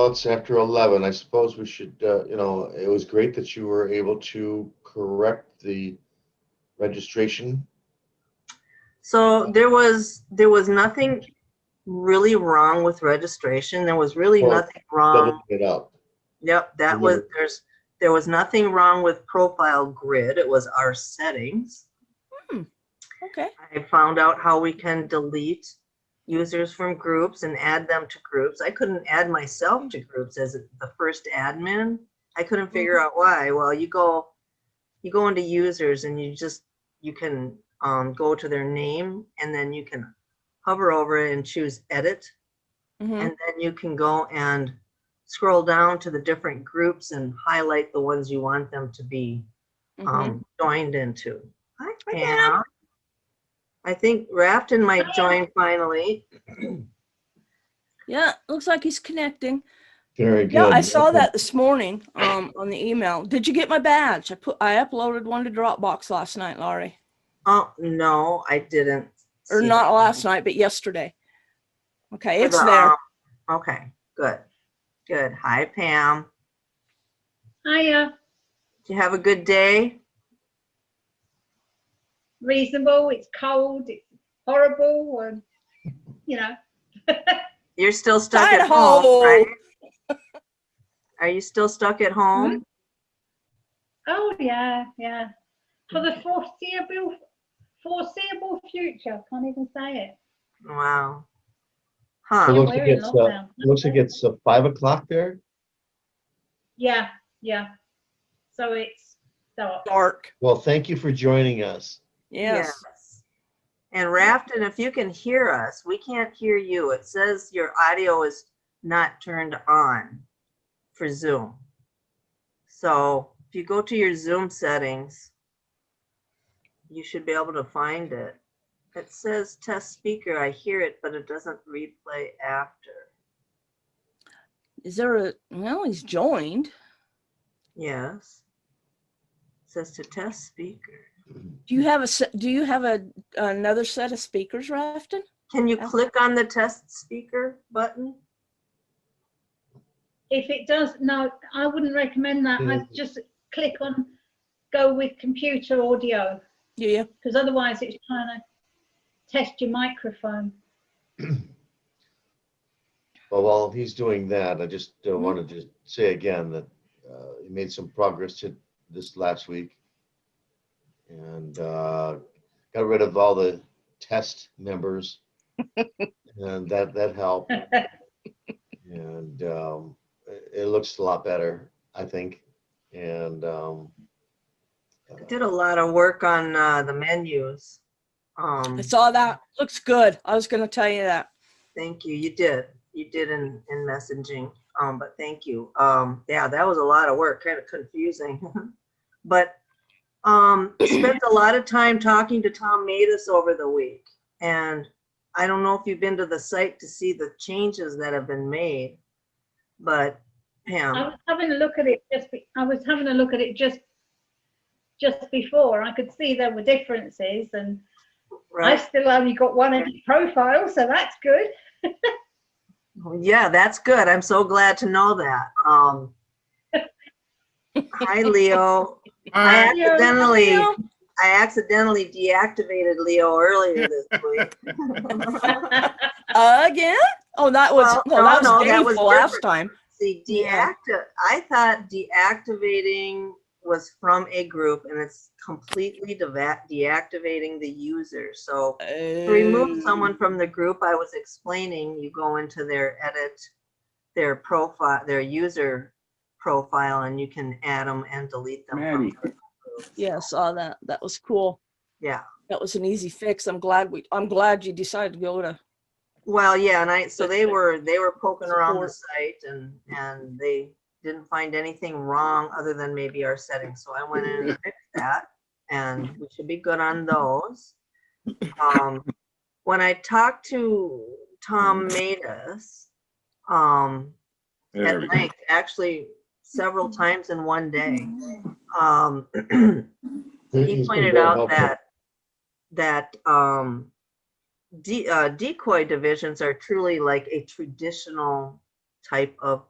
Well, it's after 11. I suppose we should, it was great that you were able to correct the registration. So there was nothing really wrong with registration. There was really Well, nothing wrong. Doubling it up. Yep, there was nothing wrong with profile grid. It was our settings. Okay. I found out how we can delete users from groups and add them to groups. I couldn't add myself to groups as the first admin. I couldn't figure out why. Well, you go into users and you can go to their name, and then you can hover over it and choose edit. And then you can go and scroll down to the different groups and highlight the ones you want them to be joined into. Hi, Pam. I think Rafton might join finally. Yeah, looks like he's connecting. Very good. Yeah, I saw that this morning on the email. Did you get my badge? I uploaded one to Dropbox last night, Laurie. Oh, no, I didn't. Or not last night, but yesterday. Okay, it's there. Okay, good. Good. Hi, Pam. Hiya. Did you have a good day? Reasonable. It's cold. It's horrible. And, You're still stuck At at home, home. right? Are you still stuck at home? Oh, yeah. For the foreseeable future. Can't even say it. Wow. It Huh. looks we're like in it's, lockdown. looks like it's 5 o'clock there. Yeah. So it's dark. Dark. Well, thank you for joining us. Yes. And Rafton, if you can hear us, we can't hear you. It says your audio is not turned on for Zoom. So if you go to your Zoom settings, you should be able to find it. It says test speaker. I hear it, but it doesn't replay after. Is there well, he's joined. Yes. It says to test speaker. Do you have another set of speakers, Rafton? Can you click on the test speaker button? If it does, no, I wouldn't recommend that. I'd just click on go with computer audio. Yeah. Because otherwise it's trying to test your microphone. Well, while he's doing that, I just wanted to say again that he made some progress this last week, and got rid of all the test members, and that helped. And it looks a lot better, I think. And I did a lot of work on the menus. I saw that. Looks good. I was going to tell you that. Thank you. You did in messaging. But thank you. Yeah, that was a lot of work, kind of confusing. But spent a lot of time talking to Tom Matus over the week. And I don't know if you've been to the site to see the changes that have been made, but Pam. I was having a look at it just before. I could see there were differences, and Right. I still only got one edit profile, so that's good. Yeah, that's good. I'm so glad to know that. Hi, Leo. I accidentally deactivated Leo earlier this week. Again? Oh, that was that was last different. time. See, I thought deactivating was from a group, and it's completely deactivating the user. So to remove someone from the group, I was explaining, you go into their edit, their profile, their user profile, and you can add them and delete them from the group. Yeah, I saw that. That was cool. Yeah. That was an easy fix. I'm glad you decided to go to. Well, yeah, and so they were poking around the site, and they didn't find anything wrong other than maybe our settings. So I went in and fixed that, and we should be good on those. When I talked to Tom Matus at length, actually several times in one day, he pointed out that decoy divisions are truly like a traditional type of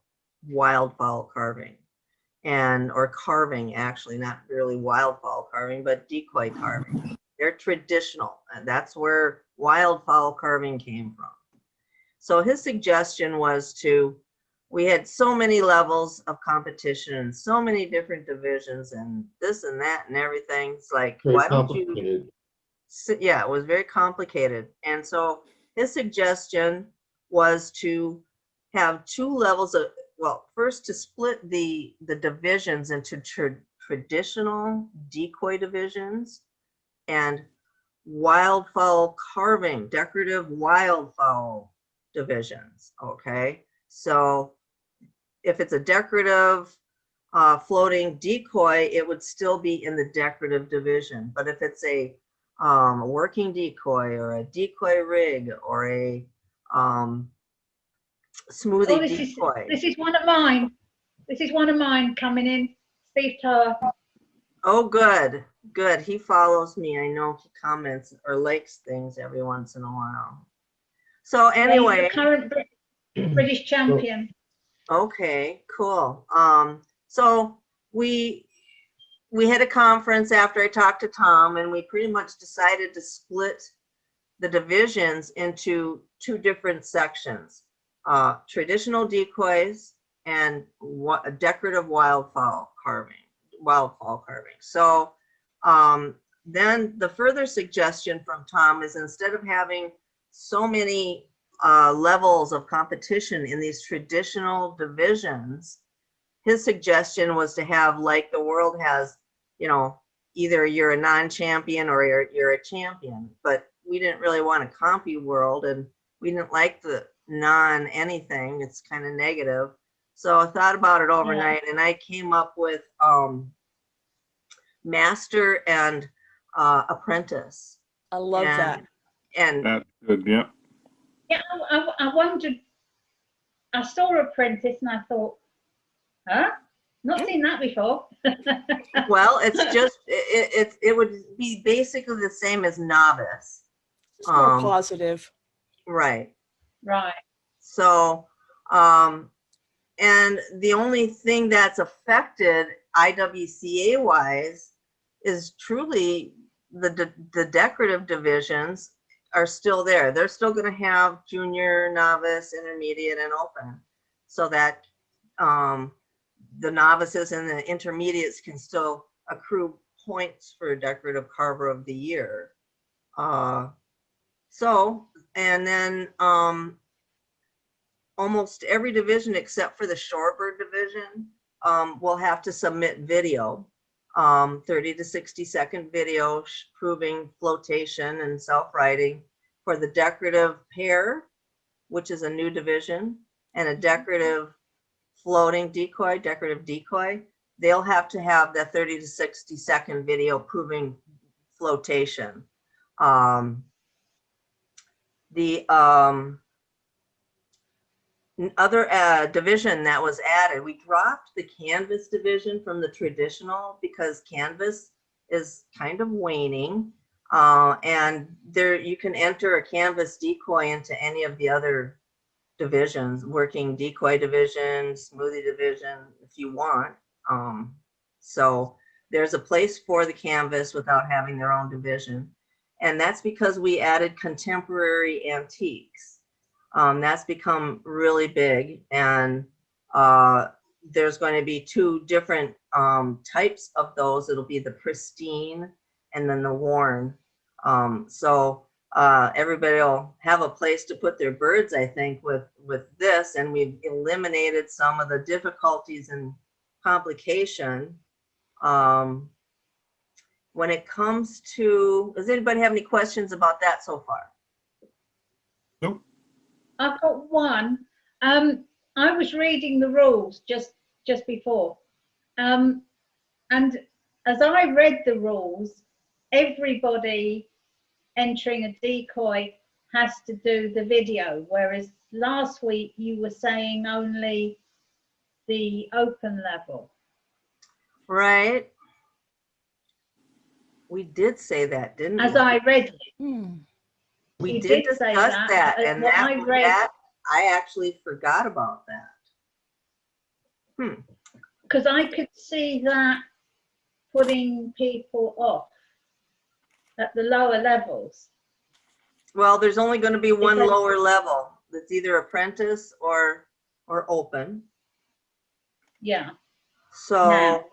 wildfowl carving or carving, actually, not really wildfowl carving, but decoy carving. They're traditional, and that's where wildfowl carving came from. So his suggestion was we had so many levels of competition and so many different divisions and this and that and everything. It's like, Very why don't you? complicated. Yeah, it was very complicated. And so his suggestion was to have two levels of, well, first to split the divisions into traditional decoy divisions and wildfowl carving, decorative wildfowl divisions. Okay, so if it's a decorative floating decoy, it would still be in the decorative division. But if it's a working decoy or a decoy rig or a smoothie decoy. This is one of mine. This is one of mine coming in. Steve Tower. Oh, good, good. He follows me. I know he comments or likes things every once in a while. So anyway, He's the current British champion. Okay, cool. So we had a conference after I talked to Tom, and we pretty much decided to split the divisions into two different sections, traditional decoys and decorative wildfowl carving. So then the further suggestion from Tom is, instead of having so many levels of competition in these traditional divisions, his suggestion was to have, like the world has, you know, either you're a non-champion or you're a champion. But we didn't really want a compy world, and we didn't like the non-anything. It's kind of negative. So I thought about it overnight, and I came up with master and apprentice. I love that. And That's good, yeah. Yeah, I wondered. I saw Apprentice and I thought, huh? Not seen that before. well, it's just it would be basically the same as novice. It's more positive. Right. Right. So, and the only thing that's affected IWCA wise is truly the decorative divisions are still there. They're still going to have junior, novice, intermediate, and open, so that the novices and the intermediates can still accrue points for decorative carver of the year. So, and then almost every division except for the shorebird division will have to submit video, 30 to 60-second video proving flotation and self-righting for the decorative pair, which is a new division, and a decorative floating decoy, decorative decoy. They'll have to have that 30 to 60-second video proving flotation. The other division that was added, we dropped the canvas division from the traditional because canvas is kind of waning, and there you can enter a canvas decoy into any of the other divisions, working decoy division, smoothie division, if you want. So there's a place for the canvas without having their own division, and that's because we added contemporary antiques. That's become really big, and there's going to be two different types of those. It'll be the pristine and then the worn. So everybody will have a place to put their birds, I think, with this, and we've eliminated some of the difficulties and complication. When it comes to, does anybody have any questions about that so far? Nope. I've got one. I was reading the rules just before, and as I read the rules, everybody entering a decoy has to do the video, whereas last week you were saying only the open level. Right. We did say that, didn't we? As I read it. We You did did say discuss that, that, but and what I read- I actually forgot about that. Because I could see that putting people off at the lower levels. Well, there's only going to be one Because- lower level. That's either apprentice or open. Yeah. So,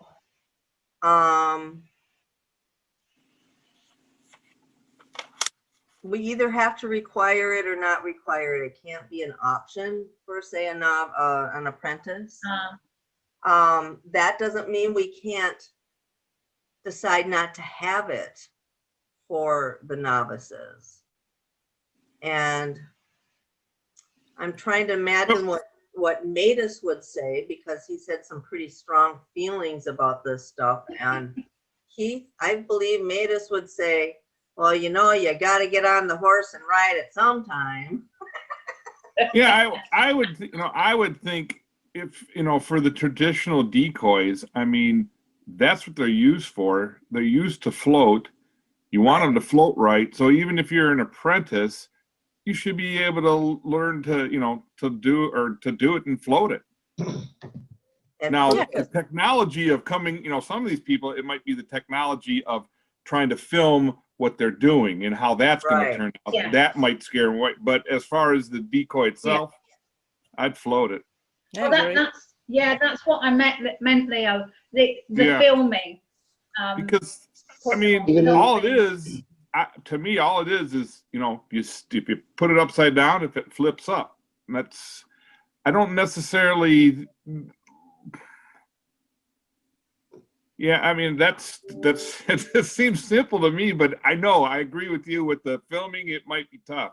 we either have to require it or not require it. It can't be an option for, say, an apprentice. That doesn't mean we can't decide not to have it for the novices. And I'm trying to imagine what Matus would say, because he said some pretty strong feelings about this stuff. And I believe Matus would say, well, you got to get on the horse and ride it sometime. Yeah, I would think if, for the traditional decoys, I mean, that's what they're used for. They're used to float. You want them to float right. So even if you're an apprentice, you should be able to learn to do it and float it. And Now, Yeah. the technology of coming, some of these people, it might be the technology of trying to film what they're doing and how that's going Right. to turn out. Yeah. That might scare them away. But as far as the decoy itself, I'd float it. I Well, agree. that's what I meant, Leo. The Yeah. filming. Because, I Even mean, though- all it is, to me, all it is, if you put it upside down, if it flips up. And that's, I don't necessarily, yeah, I mean, it seems simple to me, but I agree with you with the filming, it might be tough.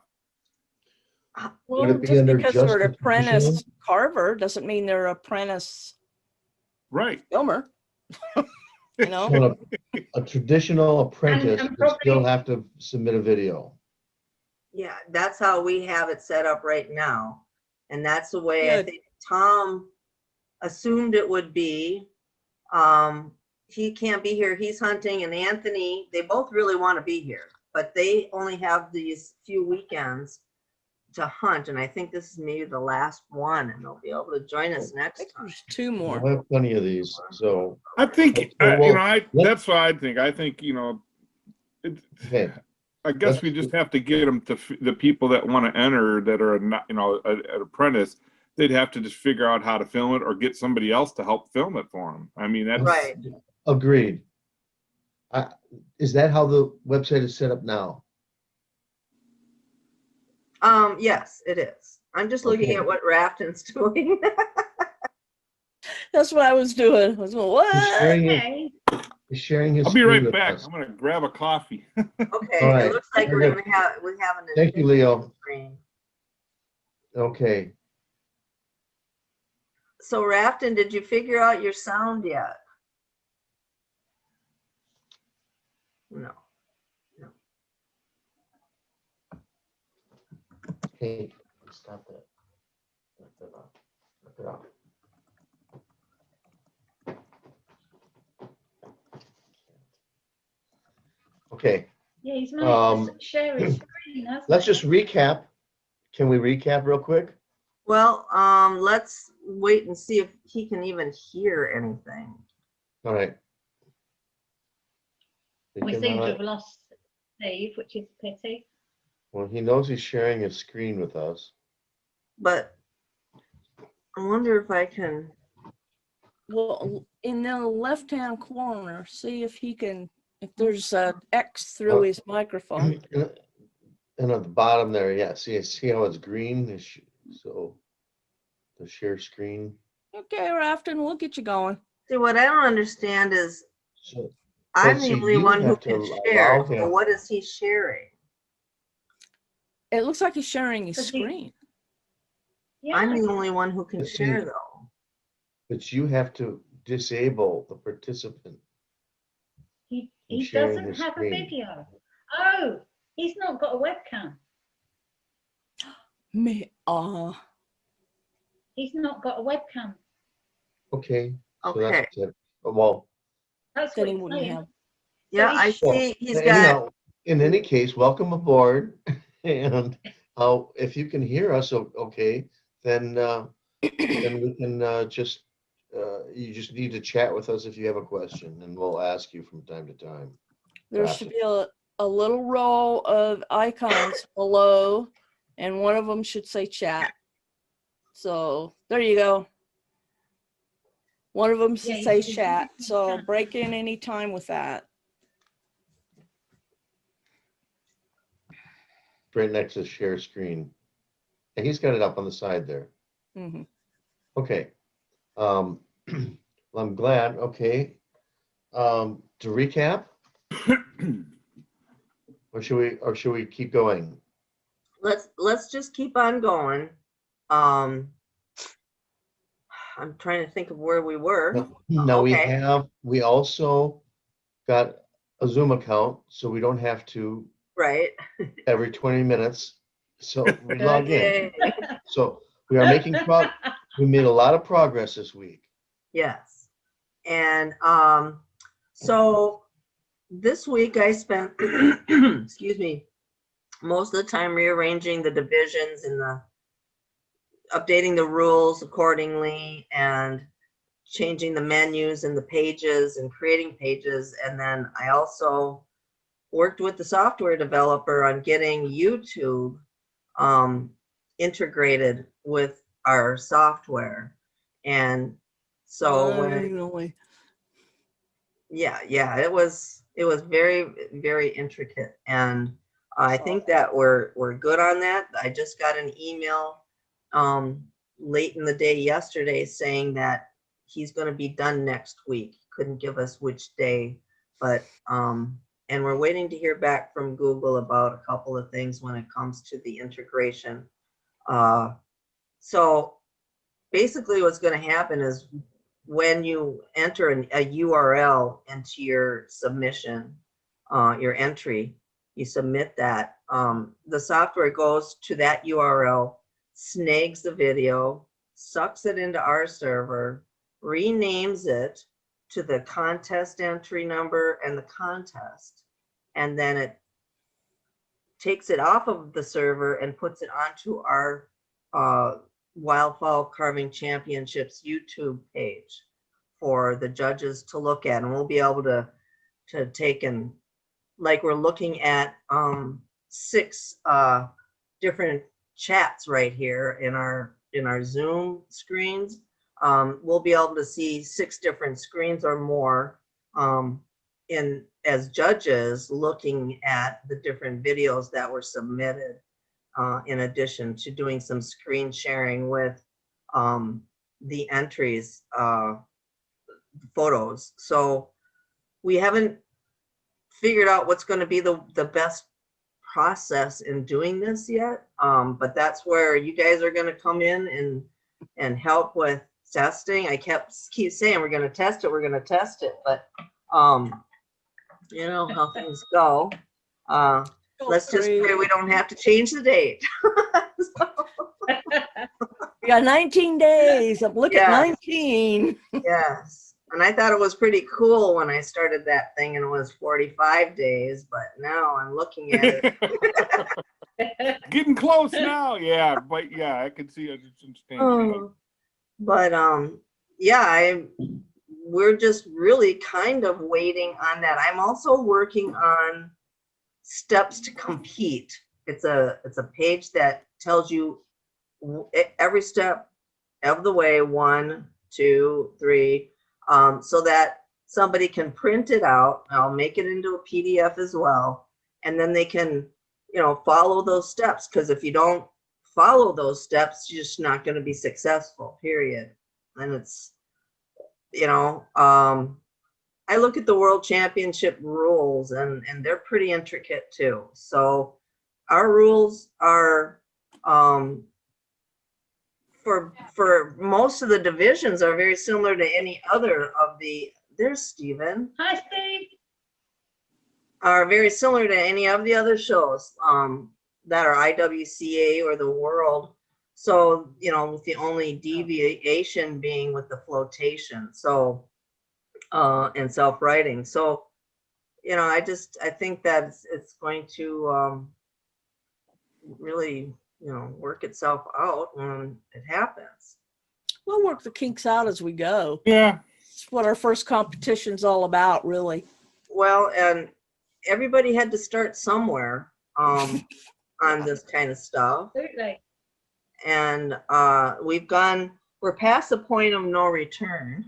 Well, Would it be just under because just they're an the traditional? apprentice carver doesn't mean they're apprentice Right. filmer. So a traditional apprentice And would still probably- have to submit a video. yeah, that's how we have it set up right now. And that's the way I Good. think Tom assumed it would be. He can't be here. He's hunting, and Anthony, they both really want to be here, but they only have these few weekends to hunt. And I think this is maybe the last one, and they'll be able to join us I next think time. there's two We'll more. have plenty of these, so, I think, Well, that's what I think. I think, okay. I guess Let's- we just have to get them to the people that want to enter that are not, an apprentice. They'd have to just figure out how to film it or get somebody else to help film it for them. I mean, that's Right. Agreed. Is that how the website is set up now? Yes, it is. I'm just looking Okay. at what Rafton's doing. That's what I was doing. I was going, He's what? sharing it- Okay. he's sharing his I'll be screen right with back. us. I'm gonna grab a coffee. Okay, All right. it looks like Very we good. have an Thank you, additional Leo. screen. Okay, So Rafton, did you figure out your sound yet? No. okay, stop that. Knock that off. Knock it off. Okay, Yeah, he's managed to share his screen, hasn't let's he? just recap. Can we recap real quick? Well, let's wait and see if he can even hear anything. All right. We can, seem to have lost Steve, which is a pity. well, he knows he's sharing his screen with us. But I wonder if I can. Well, in the left-hand corner, see if he can, if there's a X through his microphone. And at the bottom there, yeah, see how it's green? So the share screen. Okay, Rafton, we'll get you going. See, what I don't understand is So I'm see, the only you one who have to can allow share. So him. what is he sharing? It looks like he's sharing his Does he- screen. Yeah. I'm the only one who can Let's see. share though. But you have to disable the participant. He sharing doesn't his have screen. a video. Oh, he's not got a webcam. He's not got a webcam. Okay. So Okay. that's it. Well, That's Then what he he's wouldn't saying. have. Yeah, I he's- see. He's got. anyhow, in any case, welcome aboard. And if you can hear us, okay, then we can just you just need to chat with us if you have a question, and we'll ask you from time to time. There should be a little row of icons below, and one of them should say chat. So there you go. One of them should Yeah, say you can chat. use So chat. break in any time with that. Right next to share screen. And he's got it up on the side there. Mhm. Okay. Well, I'm glad. Okay. To recap, or should we keep going? Let's just keep on going. I'm trying to think of where we were. No, Okay. we also got a Zoom account, so we don't have to Right. every 20 minutes. So we log in. Yay. So we are we made a lot of progress this week. Yes. And so this week I spent, excuse me, most of the time rearranging the divisions and updating the rules accordingly and changing the menus and the pages and creating pages. And then I also worked with the software developer on getting YouTube integrated with our software. And so Finally. yeah, it was very, very intricate. And I think that we're good on that. I just got an email late in the day yesterday saying that he's going to be done next week. Couldn't give us which day, but and we're waiting to hear back from Google about a couple of things when it comes to the integration. So basically what's going to happen is when you enter a URL into your submission, your entry, you submit that, the software goes to that URL, snags the video, sucks it into our server, renames it to the contest entry number and the contest, and then it takes it off of the server and puts it onto our Wildfowl Carving Championships YouTube page for the judges to look at, and we'll be able to take and, like, we're looking at 6 different chats right here in our Zoom screens. We'll be able to see 6 different screens or more as judges looking at the different videos that were submitted, in addition to doing some screen sharing with the entries, photos. So we haven't figured out what's going to be the best process in doing this yet, but that's where you guys are going to come in and help with testing. I keep saying we're going to test it, but you know how things go. Let's just pray we don't have to change the date. We got 19 days. Look at Yes. 19. Yes. And I thought it was pretty cool when I started that thing and it was 45 days, but now I'm looking at it. Getting close now. Yeah, but yeah, I can see it. It's substantial. But yeah, we're just really kind of waiting on that. I'm also working on steps to compete. It's a page that tells you every step of the way, 1, 2, 3, so that somebody can print it out. I'll make it into a PDF as well, and then they can, follow those steps. Because if you don't follow those steps, you're just not going to be successful. Period. And it's, I look at the World Championship rules, and they're pretty intricate too. So our rules are, for most of the divisions, are very similar to any other of the. There's Stephen. Hi, Steve. Are very similar to any of the other shows that are IWCA or the World. So, with the only deviation being with the flotation. So, and self-writing. So, I think that it's going to really, work itself out when it happens. we'll work the kinks out as we go. Yeah. It's what our first competition's all about, really. Well, and everybody had to start somewhere on this kind of stuff. Absolutely. And we're past the point of no return.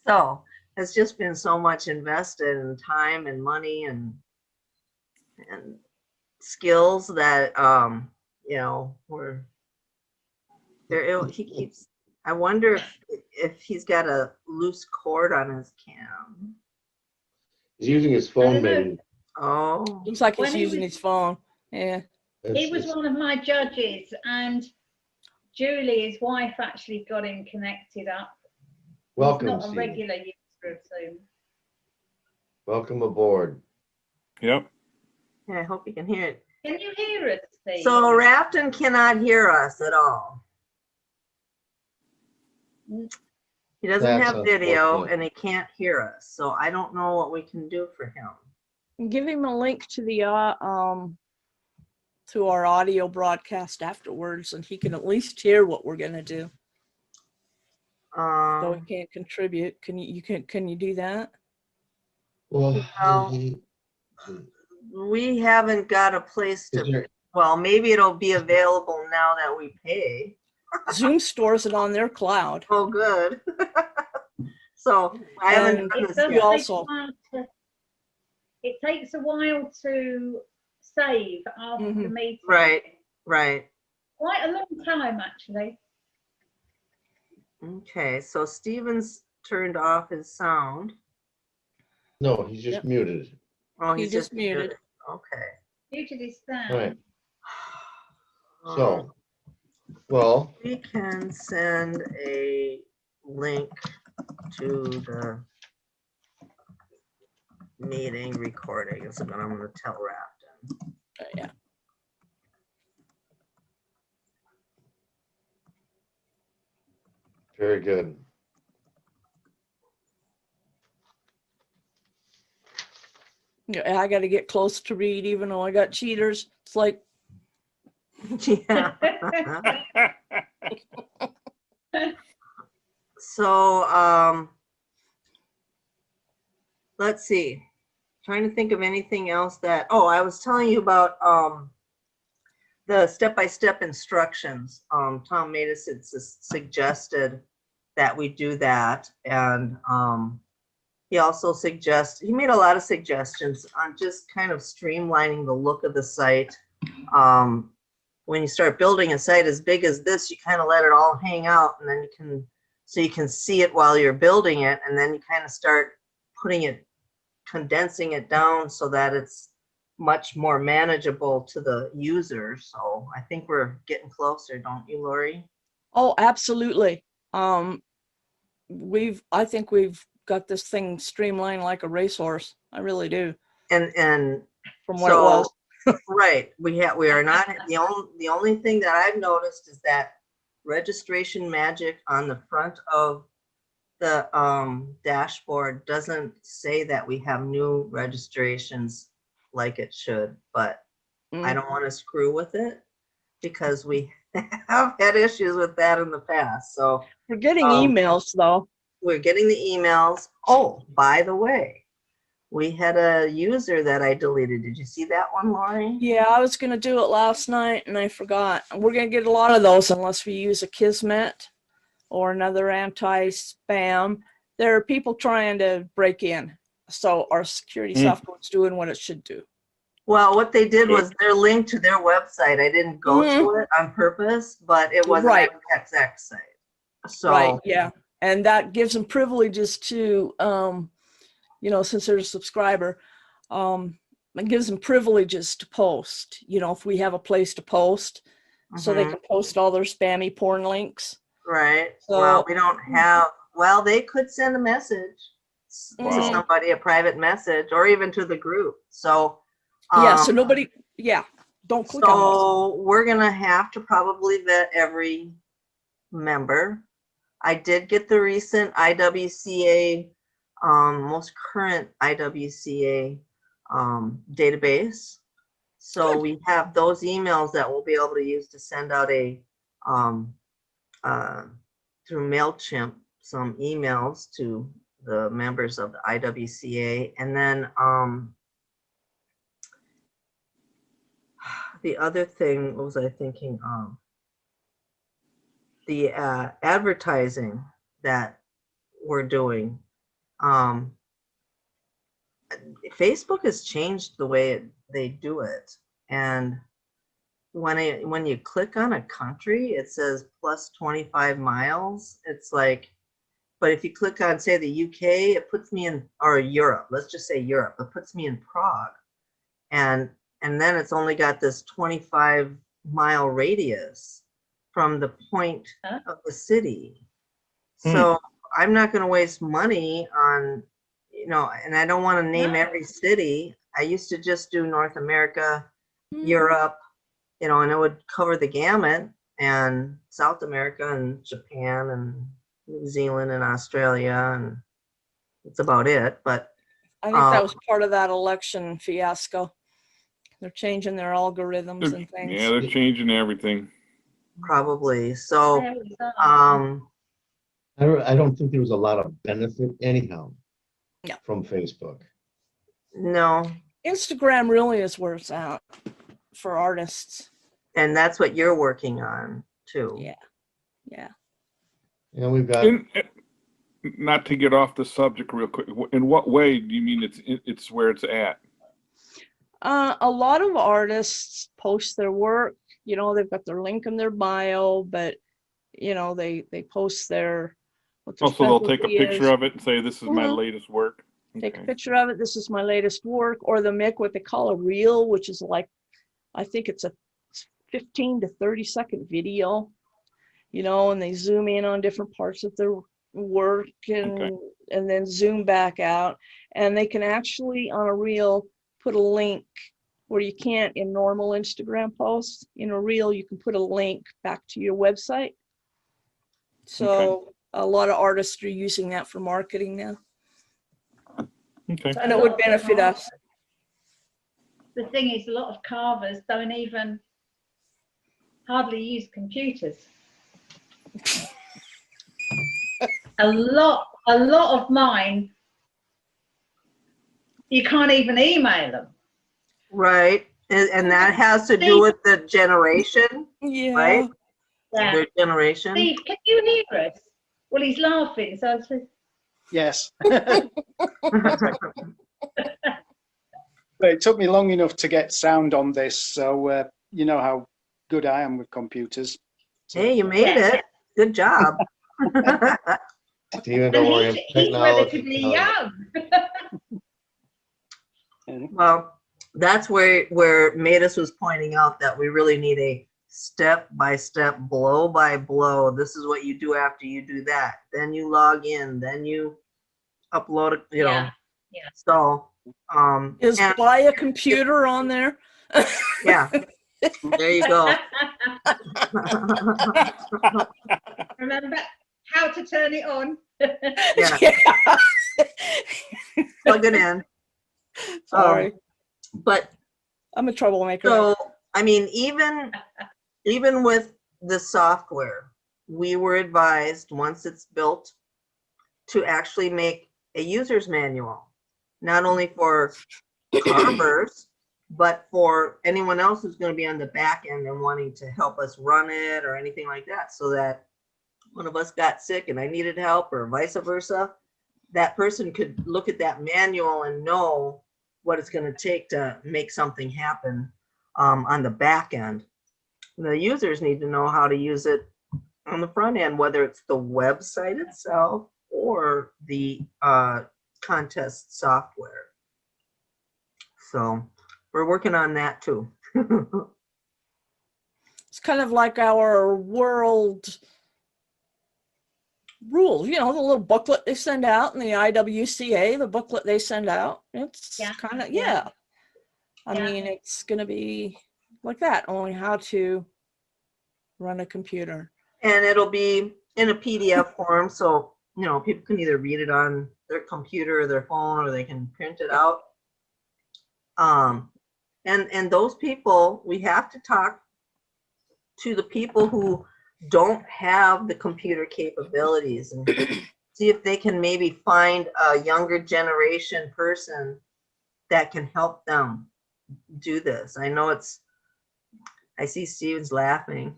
So it's just been so much invested in time and money and skills that we're there. He keeps. I wonder if he's got a loose cord on his cam. He's using his I phone, don't know. maybe. Oh, Looks like he's When he using was- his phone. Yeah. He It's- was it's- one of my judges, and Julie, his wife, actually got him connected up. Welcome, He's not a Stephen. regular user of Zoom. Welcome aboard. Yep. yeah, I hope you can hear it. Can you hear us, Steve? So Rafton cannot hear us at all. He doesn't That's have video unfortunate. and he can't hear us. So I don't know what we can do for him. Give him a link to the to our audio broadcast afterwards, and he can at least hear what we're gonna do. Though he can't contribute. Can you do that? Well, Well, we haven't got a place is to. there- Well, maybe it'll be available now that we pay. Zoom stores it on their cloud. Oh, good. So I haven't And done It this does we yet. take also- a while it takes a while to save after the Mhm. meeting. Right. Quite a long time, actually. Okay, so Steven's turned off his sound. No, he's just Yep. muted. Oh, He he's just muted. Okay. Muted his sound. All right. Um, So, well, we can send a link to the meeting recording. Is what I'm going to tell Rafton. Yeah. very good. Yeah, I got to get close to read, even though I got cheaters. It's like, Yeah. So, let's see. Trying to think of anything else that, I was telling you about the step-by-step instructions. Tom made us, suggested that we do that. And he also he made a lot of suggestions on just kind of streamlining the look of the site. When you start building a site as big as this, you kind of let it all hang out, and then you can see it while you're building it, and then you kind of start condensing it down so that it's much more manageable to the user. So I think we're getting closer, don't you, Lori? oh, absolutely. I think we've got this thing streamlined like a racehorse. I really do. And From what it was. Right, we are not, the only thing that I've noticed is that registration magic on the front of the dashboard doesn't say that we have new registrations like it should, but I don't want to screw with it because we have had issues with that in the past. So We're getting emails though. we're getting the emails. Oh, by the way, we had a user that I deleted. Did you see that one, Lori? Yeah, I was going to do it last night and I forgot. We're going to get a lot of those unless we use a Kismet or another anti-spam. There are people trying to break in. So our security software is doing what it should do. Well, what they did was they're linked to their website. I didn't go to it on purpose, but it wasn't Right. an XX site. So, Right, yeah. And that gives them privileges to, since they're a subscriber, it gives them privileges to post, if we have a place to post, so they mhm, can post all their spammy porn links. right. So- Well, we don't have, well, they could send a message to Mhm. somebody, a private message, or even to the group. So, Yeah, so nobody, don't click on those. so we're gonna have to probably vet every member. I did get the recent IWCA, most current IWCA database. So we have those emails that we'll be able to use to send out a, through MailChimp, some emails to the members of the IWCA. And then the other thing, what was I thinking? The advertising that we're doing. Facebook has changed the way they do it. And when you click on a country, it says plus 25 miles. It's like, but if you click on, say, the UK, it puts me in, or Europe, let's just say Europe, it puts me in Prague. And then it's only got this 25-mile radius from the point of the city. So I'm not going to waste money on, you know, and I don't want to name every city. I used to just do North America, Europe, you know, and it would cover the gamut, and South America and Japan and New Zealand and Australia, and that's about it. But I think that was part of that election fiasco. They're changing their algorithms and things. Yeah, they're changing everything. probably. So, There we go. I don't think there was a lot of benefit anyhow No. from Facebook. no, Instagram really is where it's at for artists. and that's what you're working on too. Yeah. Yeah. Yeah, we've got, Not to get off the subject real quick, in what way do you mean it's where it's at? A lot of artists post their work, you know, they've got their link in their bio, but you know, they post their, what their Also, they'll take a specialty picture is. of it and say, this is my Mhm. latest work. Take a Okay. picture of it. This is my latest work. Or they'll make what they call a reel, which is like, I think it's a 15 to 30-second video, you know, and they zoom in on different parts of their work and then zoom back out. And they can actually, on a reel, put a link where you can't in normal Instagram posts. In a reel, you can put a link back to your website. So a lot of artists are using that for marketing now. Okay. And it would benefit us. The thing is, a lot of carvers don't even hardly use computers. A lot of mine, you can't even email them. Right. And that has to do with the generation, Yeah. right? Yeah. Their generation. Steve, can you hear us? Well, he's laughing, so I said, Yes. But it took me long enough to get sound on this, so you know how good I am with computers. Hey, you made it. Good job. Stephen, and don't worry, he's technology. relatively young. Well, that's where Matus was pointing out that we really need a step-by-step, blow-by-blow. This is what you do after you do that. Then you log in, then you upload it, you know. Yeah, yeah. So, Is and- buy a computer on there? yeah, there you go. Remember how to turn it on. Yeah, plug it in. Sorry, But I'm a troublemaker. so, I mean, even with the software, we were advised once it's built to actually make a user's manual, not only for carvers, but for anyone else who's going to be on the back end and wanting to help us run it or anything like that, so that one of us got sick and I needed help or vice versa, that person could look at that manual and know what it's going to take to make something happen on the back end. The users need to know how to use it on the front end, whether it's the website itself or the contest software. So we're working on that too. It's kind of like our world rules, you know, the little booklet they send out, and the IWCA, the booklet they send out. It's Yeah, kind of, yeah. I Yeah. mean, it's going to be like that, only how to run a computer. And it'll be in a PDF form, so you know people can either read it on their computer or their phone, or they can print it out. And those people, we have to talk to the people who don't have the computer capabilities and see if they can maybe find a younger generation person that can help them do this. I know I see Steven's laughing.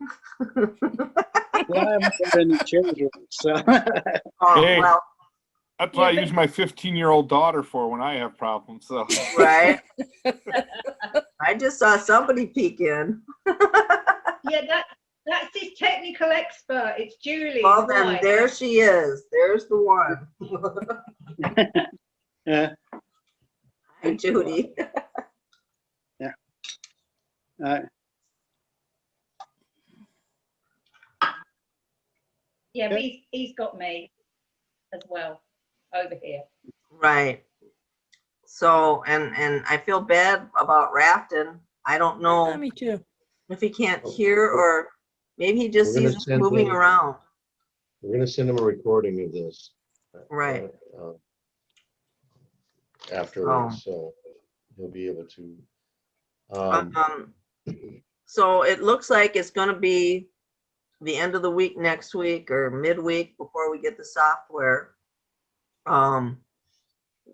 Well, I haven't got any children, so Oh, Hey. well, That's what I Yeah, use my 15-year-old daughter for when I have problems. So right. I just saw somebody peek in. Yeah, that's his technical expert. It's Julie. Well, his then wife. there she is. There's the one. yeah. Hi, Judy. Yeah, but he's got me as well over here. Right. So, and I feel bad about Rafton. I don't Yeah, know me too. if he can't hear or maybe he just We're gonna sees us send moving him- around. We're gonna send him a recording of this. Right. Afterwards, so he'll be able to. So it looks like it's gonna be the end of the week next week or midweek before we get the software.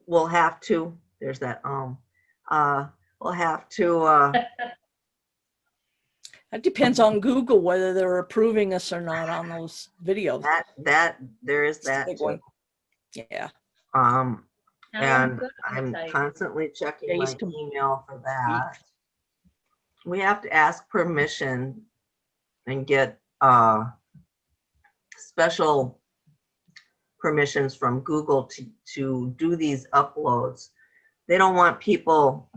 We'll have to, there's that, we'll have to, That depends on Google whether they're approving us or not on those videos. there is It's a that big too. one. Yeah. How long And is that gonna I'm take? constantly checking my Days to email for that. We have to ask permission and get special permissions from Google to do these uploads. They don't want people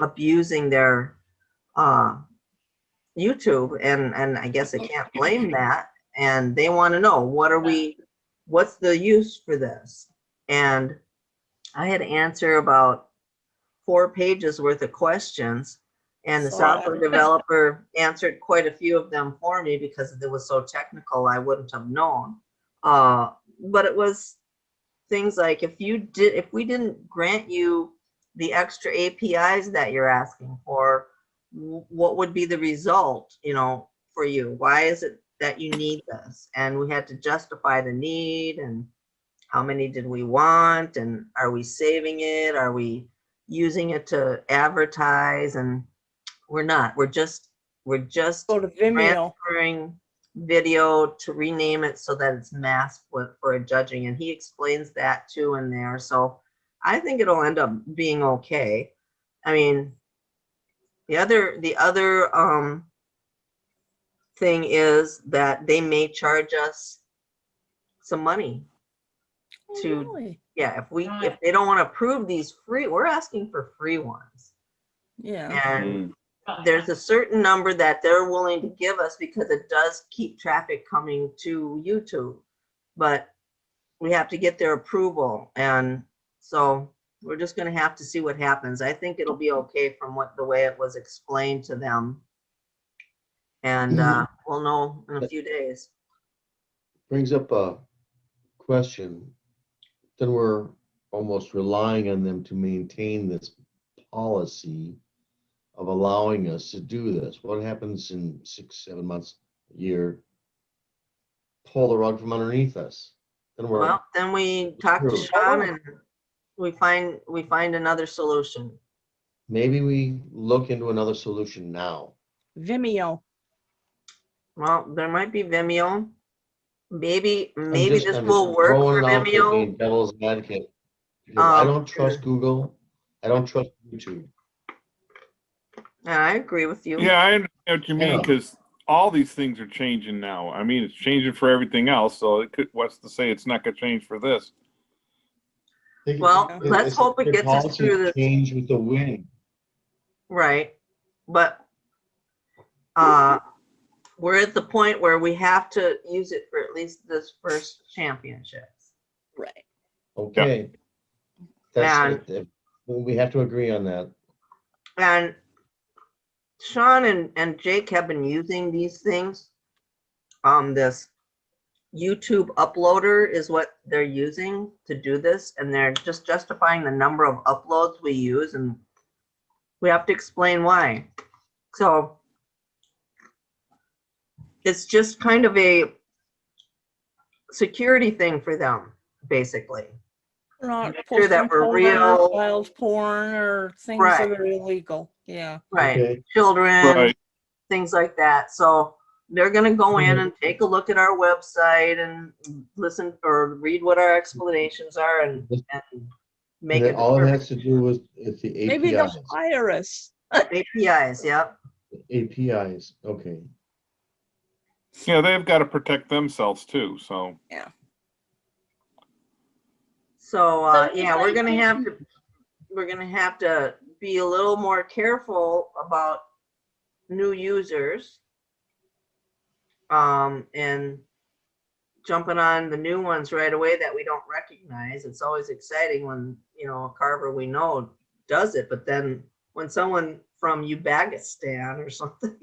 abusing their YouTube, and I guess I can't blame that. And they want to know what's the use for this? And I had to answer about 4 pages worth of questions, and the Saw that. software developer answered quite a few of them for me because it was so technical I wouldn't have known. But it was things like if we didn't grant you the extra APIs that you're asking for, what would be the result, for you? Why is it that you need this? And we had to justify the need and how many did we want, and are we saving it? Are we using it to advertise? And we're not. We're just Go to Vimeo. transferring video to rename it so that it's masked for a judging, and he explains that too in there. So I think it'll end up being okay. I mean, the other thing is that they may charge us some money Oh, to really? if Right. they don't want to approve these free, we're asking for free ones. Yeah. And Right. there's a certain number that they're willing to give us because it does keep traffic coming to YouTube, but we have to get their approval. And so we're just going to have to see what happens. I think it'll be okay from the way it was explained to them. And we'll know in a few days. Brings up a question. Then we're almost relying on them to maintain this policy of allowing us to do this. What happens in 6, 7 months, a year? Pull the rug from underneath us. Then we're Well, then we talk to True. Sean and we find another solution. maybe we look into another solution now. Vimeo. Well, there might be Vimeo. Maybe I'm this just will work for throwing it out there, Vimeo. being devil's advocate. Because I Um, don't trust Google. I don't trust YouTube. And I agree with you. yeah, I understand what you mean Yeah. because all these things are changing now. I mean, it's changing for everything else. So what's to say it's not going to change for this? Well, let's It's hope it their gets us policy through this. change with the wind. Right. But we're at the point where we have to use it for at least this first championships. Right. Okay. That's it. We have to agree on that. And Sean and Jake have been using these things. This YouTube uploader is what they're using to do this, and they're just justifying the number of uploads we use, and We have to explain why. So it's just kind of a security thing for them, basically. We're not Make sure that posting we're porn real. or child porn or things Right. that are illegal. Yeah. Right. Okay. Children, Right. things like that. So they're going to go in and take a look at our website and listen or read what our explanations are and make And it then all it has to do with is the Maybe they'll APIs. hire us. APIs. Yep. APIs, okay. Yeah, they've got to protect themselves too. So So So yeah, if we're they gonna do- have to be a little more careful about new users, and jumping on the new ones right away that we don't recognize. It's always exciting when, you know, a carver we know does it, but then when someone from Ubagistan or something,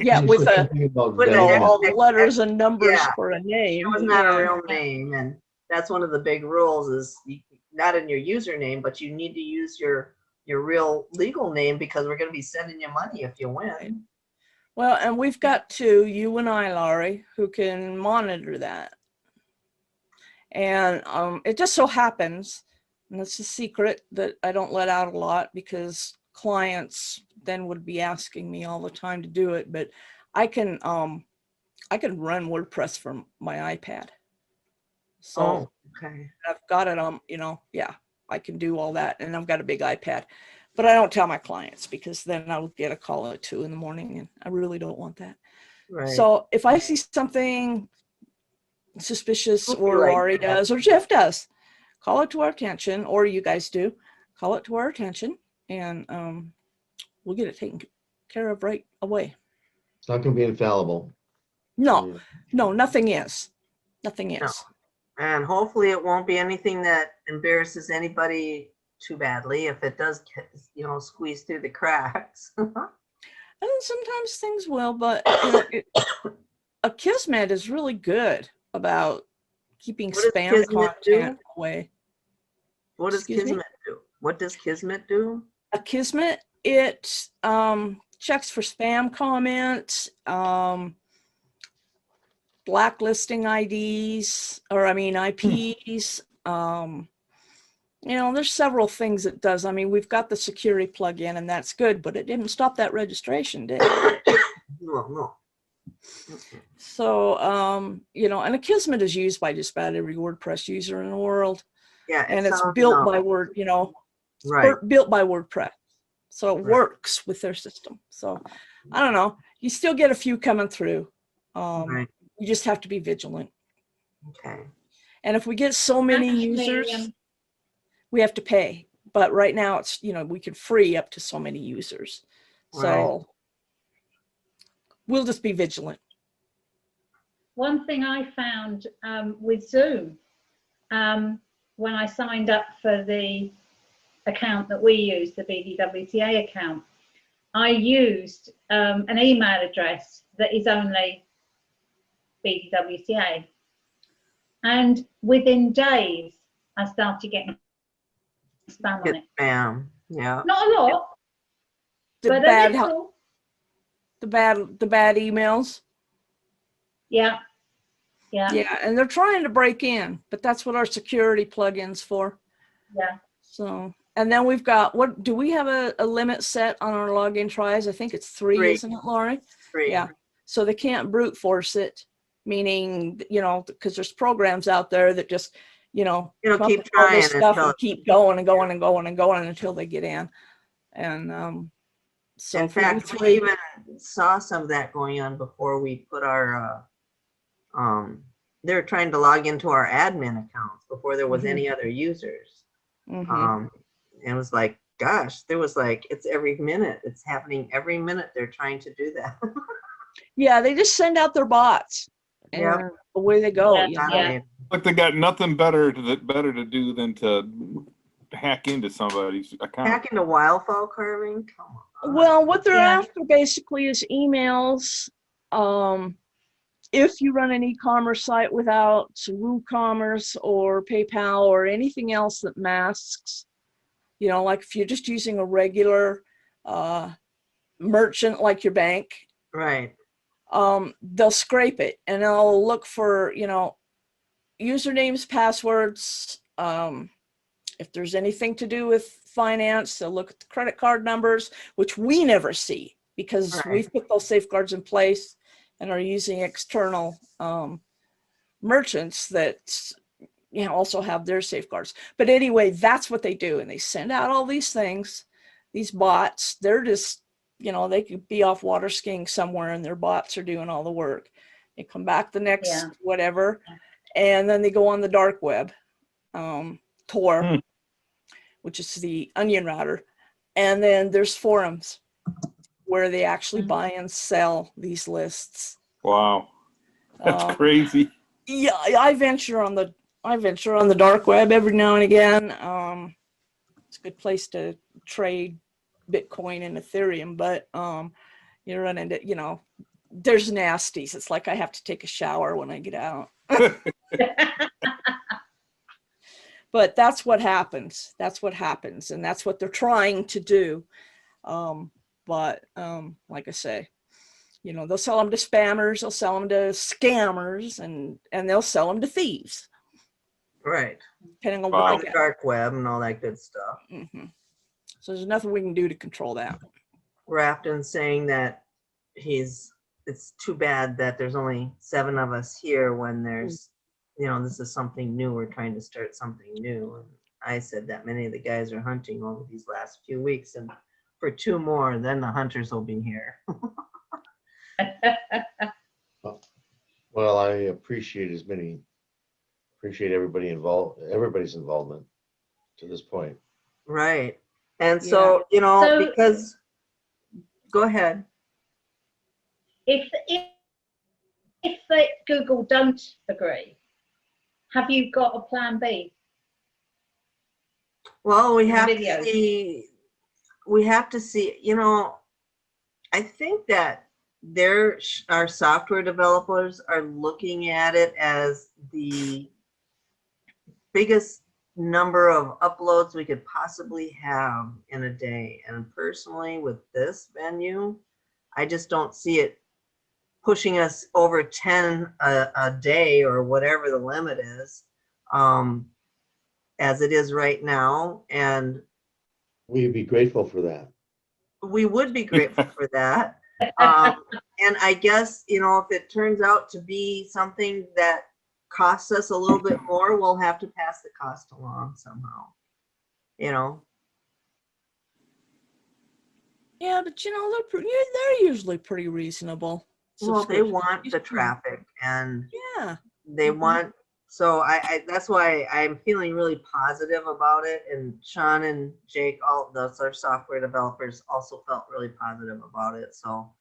Yeah, You with said a, something about with you a know, vetting all it. the letters and numbers Yeah. for a it name. was not a Yeah. real name, and that's one of the big rules is not in your username, but you need to use your real legal name because we're going to be sending you money if you win. Well, and we've got two, you and I, Laurie, who can monitor that. And it just so happens, and it's a secret that I don't let out a lot because clients then would be asking me all the time to do it, but I can run WordPress from my iPad. So Oh, okay. I've got it on, you know, yeah, I can do all that. And I've got a big iPad, but I don't tell my clients because then I'll get a call at 2 a.m. and I really don't want that. Right. So if I see something suspicious Okay, or like Laurie that. does or Jeff does, call it to our attention, or you guys do, call it to our attention, and we'll get it taken care of right away. It's not gonna be infallible. No, no, nothing is. Nothing is. No. And hopefully it won't be anything that embarrasses anybody too badly if it does get, you know, squeeze through the cracks. And sometimes things will, but you know, a Kismet is really good about keeping What does spam Kismet do? content away. What does Excuse me? Kismet do? What does Kismet do? A Kismet, it checks for spam comments, blacklisting IDs, or I mean IPs. You know, there's several things it does. I mean, we've got the security plug-in and that's good, but it didn't stop that registration, did it? No. So, you know, and a Kismet is used by just about every WordPress user in the world. Yeah, And it's sounds built no. by you know, Right. built by WordPress. So it Right. works with their system. So I don't know. You still get a few coming through. Right. You just have to be vigilant. Okay. And if we get so many Actually, users, we have to pay. But right now it's, you know, we can free up to so many users. So we'll just be vigilant. One thing I found with Zoom, when I signed up for the account that we use, the BDWTA account, I used an email address that is only BDWTA. And within days, I started getting spam on Get it. spam. Yeah. Not a lot, The but a bad, little. the bad emails. Yeah. Yeah. Yeah, and they're trying to break in, but that's what our security plugins for. Yeah. So, and then we've got, what, do we have a limit set on our login tries? I think it's 3, 3. isn't it, Laurie? Free. Yeah. So they can't brute force it, meaning, you know, because there's programs out there that just, you know, You know, come up keep with all this trying stuff until- and keep going and going and going and going until they get in. And so In for you fact, we three, even saw some of that going on before we put our, they were trying to log into our admin accounts before there was Mhm. any other users. mhm. And it was like, gosh, there was like, it's every minute. It's happening every minute. They're trying to do that. Yeah, they just send out their bots and Yep. away they go. Yeah, You know? yeah. like they got nothing better to do than to hack into somebody's account. Back into wildfowl carving. Come on. Well, what they're Yeah. after basically is emails. If you run an e-commerce site without WooCommerce or PayPal or anything else that masks, You know, like if you're just using a regular merchant like your bank, Right. they'll scrape it and they'll look for, you know, usernames, passwords. If there's anything to do with finance, they'll look at the credit card numbers, which we never see because Right. we've put those safeguards in place and are using external merchants that, you know, also have their safeguards. But anyway, that's what they do. And they send out all these things, these bots. They're just, you know, they could be off water skiing somewhere and their bots are doing all the work. They come back the next Yeah. whatever, and then they go on the dark web, Tor, Hmm. which is the onion router. And then there's forums where they actually buy and sell these lists. Wow. That's Um, crazy. Yeah, I venture on the dark web every now and again. It's a good place to trade Bitcoin and Ethereum, but you run into, you know, there's nasties. It's like I have to take a shower when I get out. But that's what happens. That's what happens, and that's what they're trying to do. But like I say, you know, they'll sell them to spammers, they'll sell them to scammers, and they'll sell them to thieves, Right. depending on Wow. what On they the get. dark web and all that good stuff. So there's nothing we can do to control that. Grafton saying that it's too bad that there's only 7 of us here when there's, you know, this is something new. We're trying to start something new. And I said that many of the guys are hunting over these last few weeks, and for 2 more, then the hunters will be here. Well, I appreciate everybody's involvement to this point. Right. And so, you know, So- because, go ahead. If they, Google don't agree, have you got a plan B? Well, we have Videos. to see, you know, I think that our software developers are looking at it as the biggest number of uploads we could possibly have in a day. And personally, with this venue, I just don't see it pushing us over 10 a day or whatever the limit is, as it is right now. And We'd be grateful for that. we would be grateful for that. And I guess, you know, if it turns out to be something that costs us a little bit more, we'll have to pass the cost along somehow, you know. Yeah, but you know, they're usually pretty reasonable. Well, they subscriptions. want the traffic, and Yeah. they want, so I that's why I'm feeling really positive about it. And Sean and Jake, all those our software developers, also felt really positive about it. So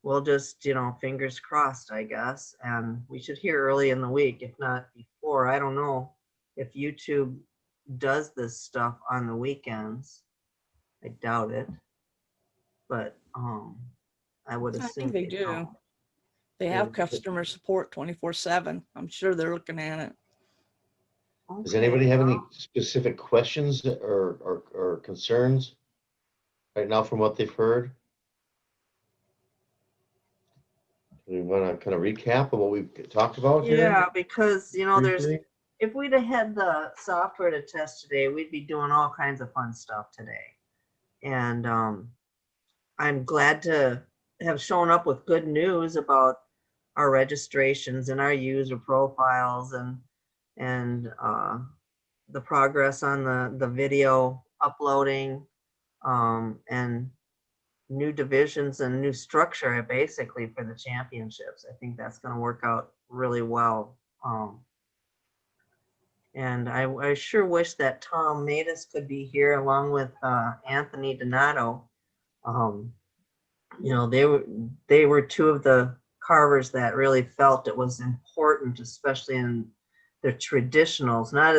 we'll just, you know, fingers crossed, I guess. And we should hear early in the week, if not before. I don't know if YouTube does this stuff on the weekends. I doubt it, but I would I assume think they do. don't. They Yeah, have but- customer support 24/7. I'm sure they're looking at it. Does anybody have any well, specific questions or concerns right now from what they've heard? We want to kind of recap of what we've talked about here? yeah, because, you know, briefly? if we'd have had the software to test today, we'd be doing all kinds of fun stuff today. And I'm glad to have shown up with good news about our registrations and our user profiles and the progress on the video uploading, and new divisions and new structure basically for the championships. I think that's going to work out really well. And I sure wish that Tom Matus could be here along with Anthony Donato. You know, they were 2 of the carvers that really felt it was important, especially in their traditionals. Not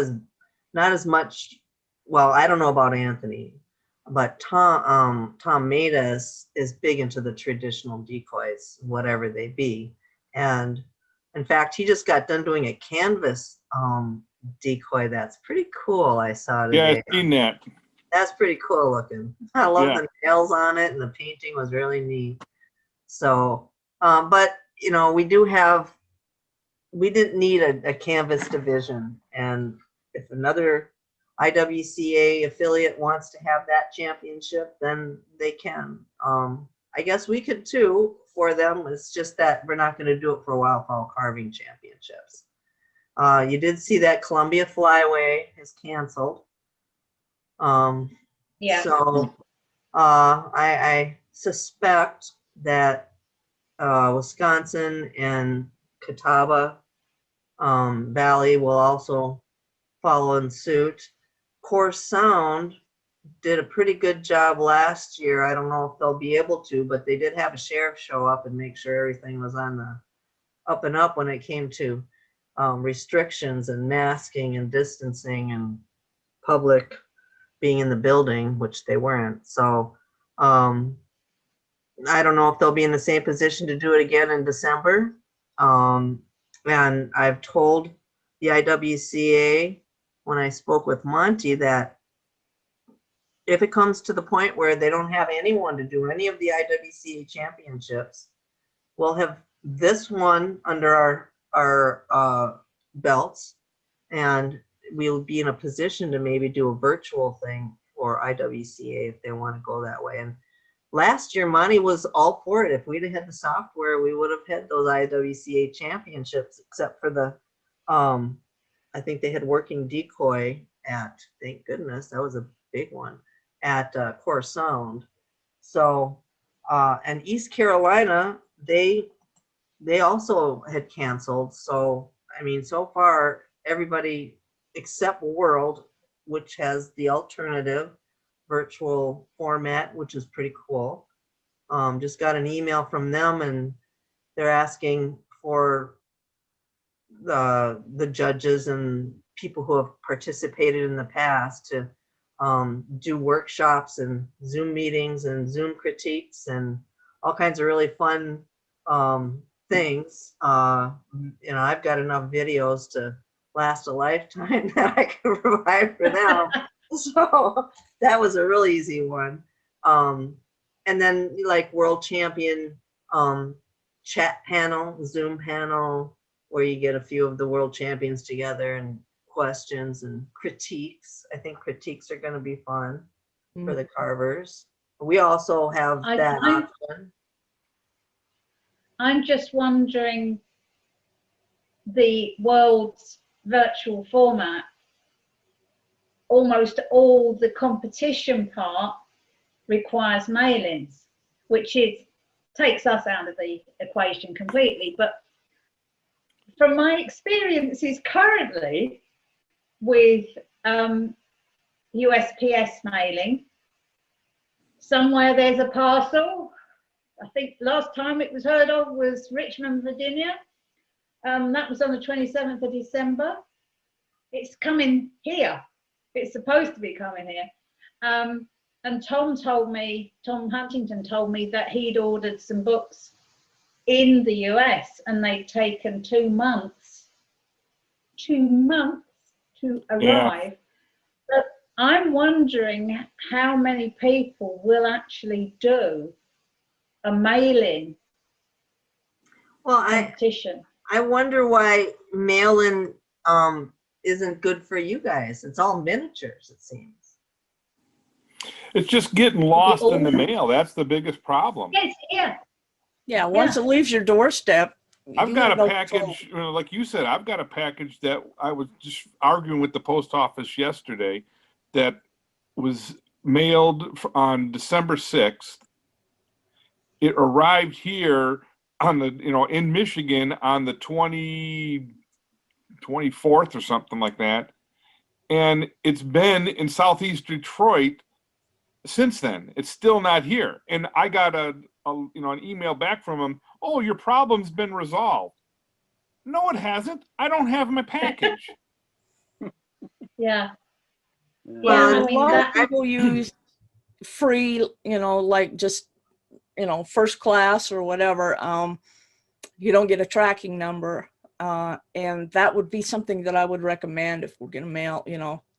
as much. Well, I don't know about Anthony, but Tom Matus is big into the traditional decoys, whatever they be. And in fact, he just got done doing a canvas decoy that's pretty cool I saw Yeah, today. I've seen that. That's pretty cool looking. I love Yeah. the nails on it, and the painting was really neat. So, but you know, we didn't need a canvas division, and if another IWCA affiliate wants to have that championship, then they can. I guess we could too for them. It's just that we're not going to do it for Wildfowl Carving Championships. You did see that Columbia Flyway is canceled. Yeah. So I suspect that Wisconsin and Catawba Valley will also follow in suit. Core Sound did a pretty good job last year. I don't know if they'll be able to, but they did have a sheriff show up and make sure everything was on the up and up when it came to restrictions and masking and distancing and public being in the building, which they weren't. So I don't know if they'll be in the same position to do it again in December. And I've told the IWCA when I spoke with Monty that if it comes to the point where they don't have anyone to do any of the IWCA championships, we'll have this one under our belts, and we'll be in a position to maybe do a virtual thing for IWCA if they want to go that way. And last year, Monty was all for it. If we'd have had the software, we would have had those IWCA championships, except for the, I think they had working decoy at, thank goodness, that was a big one, at Core Sound. So, and East Carolina, they also had canceled. So, I mean, so far, everybody except World, which has the alternative virtual format, which is pretty cool. Just got an email from them, and they're asking for the judges and people who have participated in the past to do workshops and Zoom meetings and Zoom critiques and all kinds of really fun things. You know, I've got enough videos to last a lifetime that I can provide for them. So that was a really easy one. And then like world champion chat panel, Zoom panel, where you get a few of the world champions together and questions and critiques. I think critiques are going to be fun for the carvers. We also have that option. I'm just wondering, the world's virtual format, almost all the competition part requires mail-ins, which takes us out of the equation completely. But from my experiences currently with USPS mailing, somewhere there's a parcel. I think last time it was heard of was Richmond, Virginia. That was on the 27th of December. It's coming here. It's supposed to be coming here. And Tom Huntington told me that he'd ordered some books in the US and they'd taken 2 months to arrive. Yeah. But I'm wondering how many people will actually do a mail-in competition. I wonder why mail-in isn't good for you guys. It's all miniatures, it seems. It's just getting lost in the mail. That's the biggest problem. Yes, yeah. Yeah, once it leaves your doorstep. I've you got a no package, like you said, I've got a package that I was just arguing with the post office yesterday that was mailed on December 6th. It arrived here on the, in Michigan on the 24th or something like that. And it's been in Southeast Detroit since then. It's still not here. And I got an email back from him. Oh, your problem's been resolved. No, it hasn't. I don't have my package. Yeah. Well, a I mean, lot that- of people use free, like just, first class or whatever. You don't get a tracking number. And that would be something that I would recommend if we're going to mail,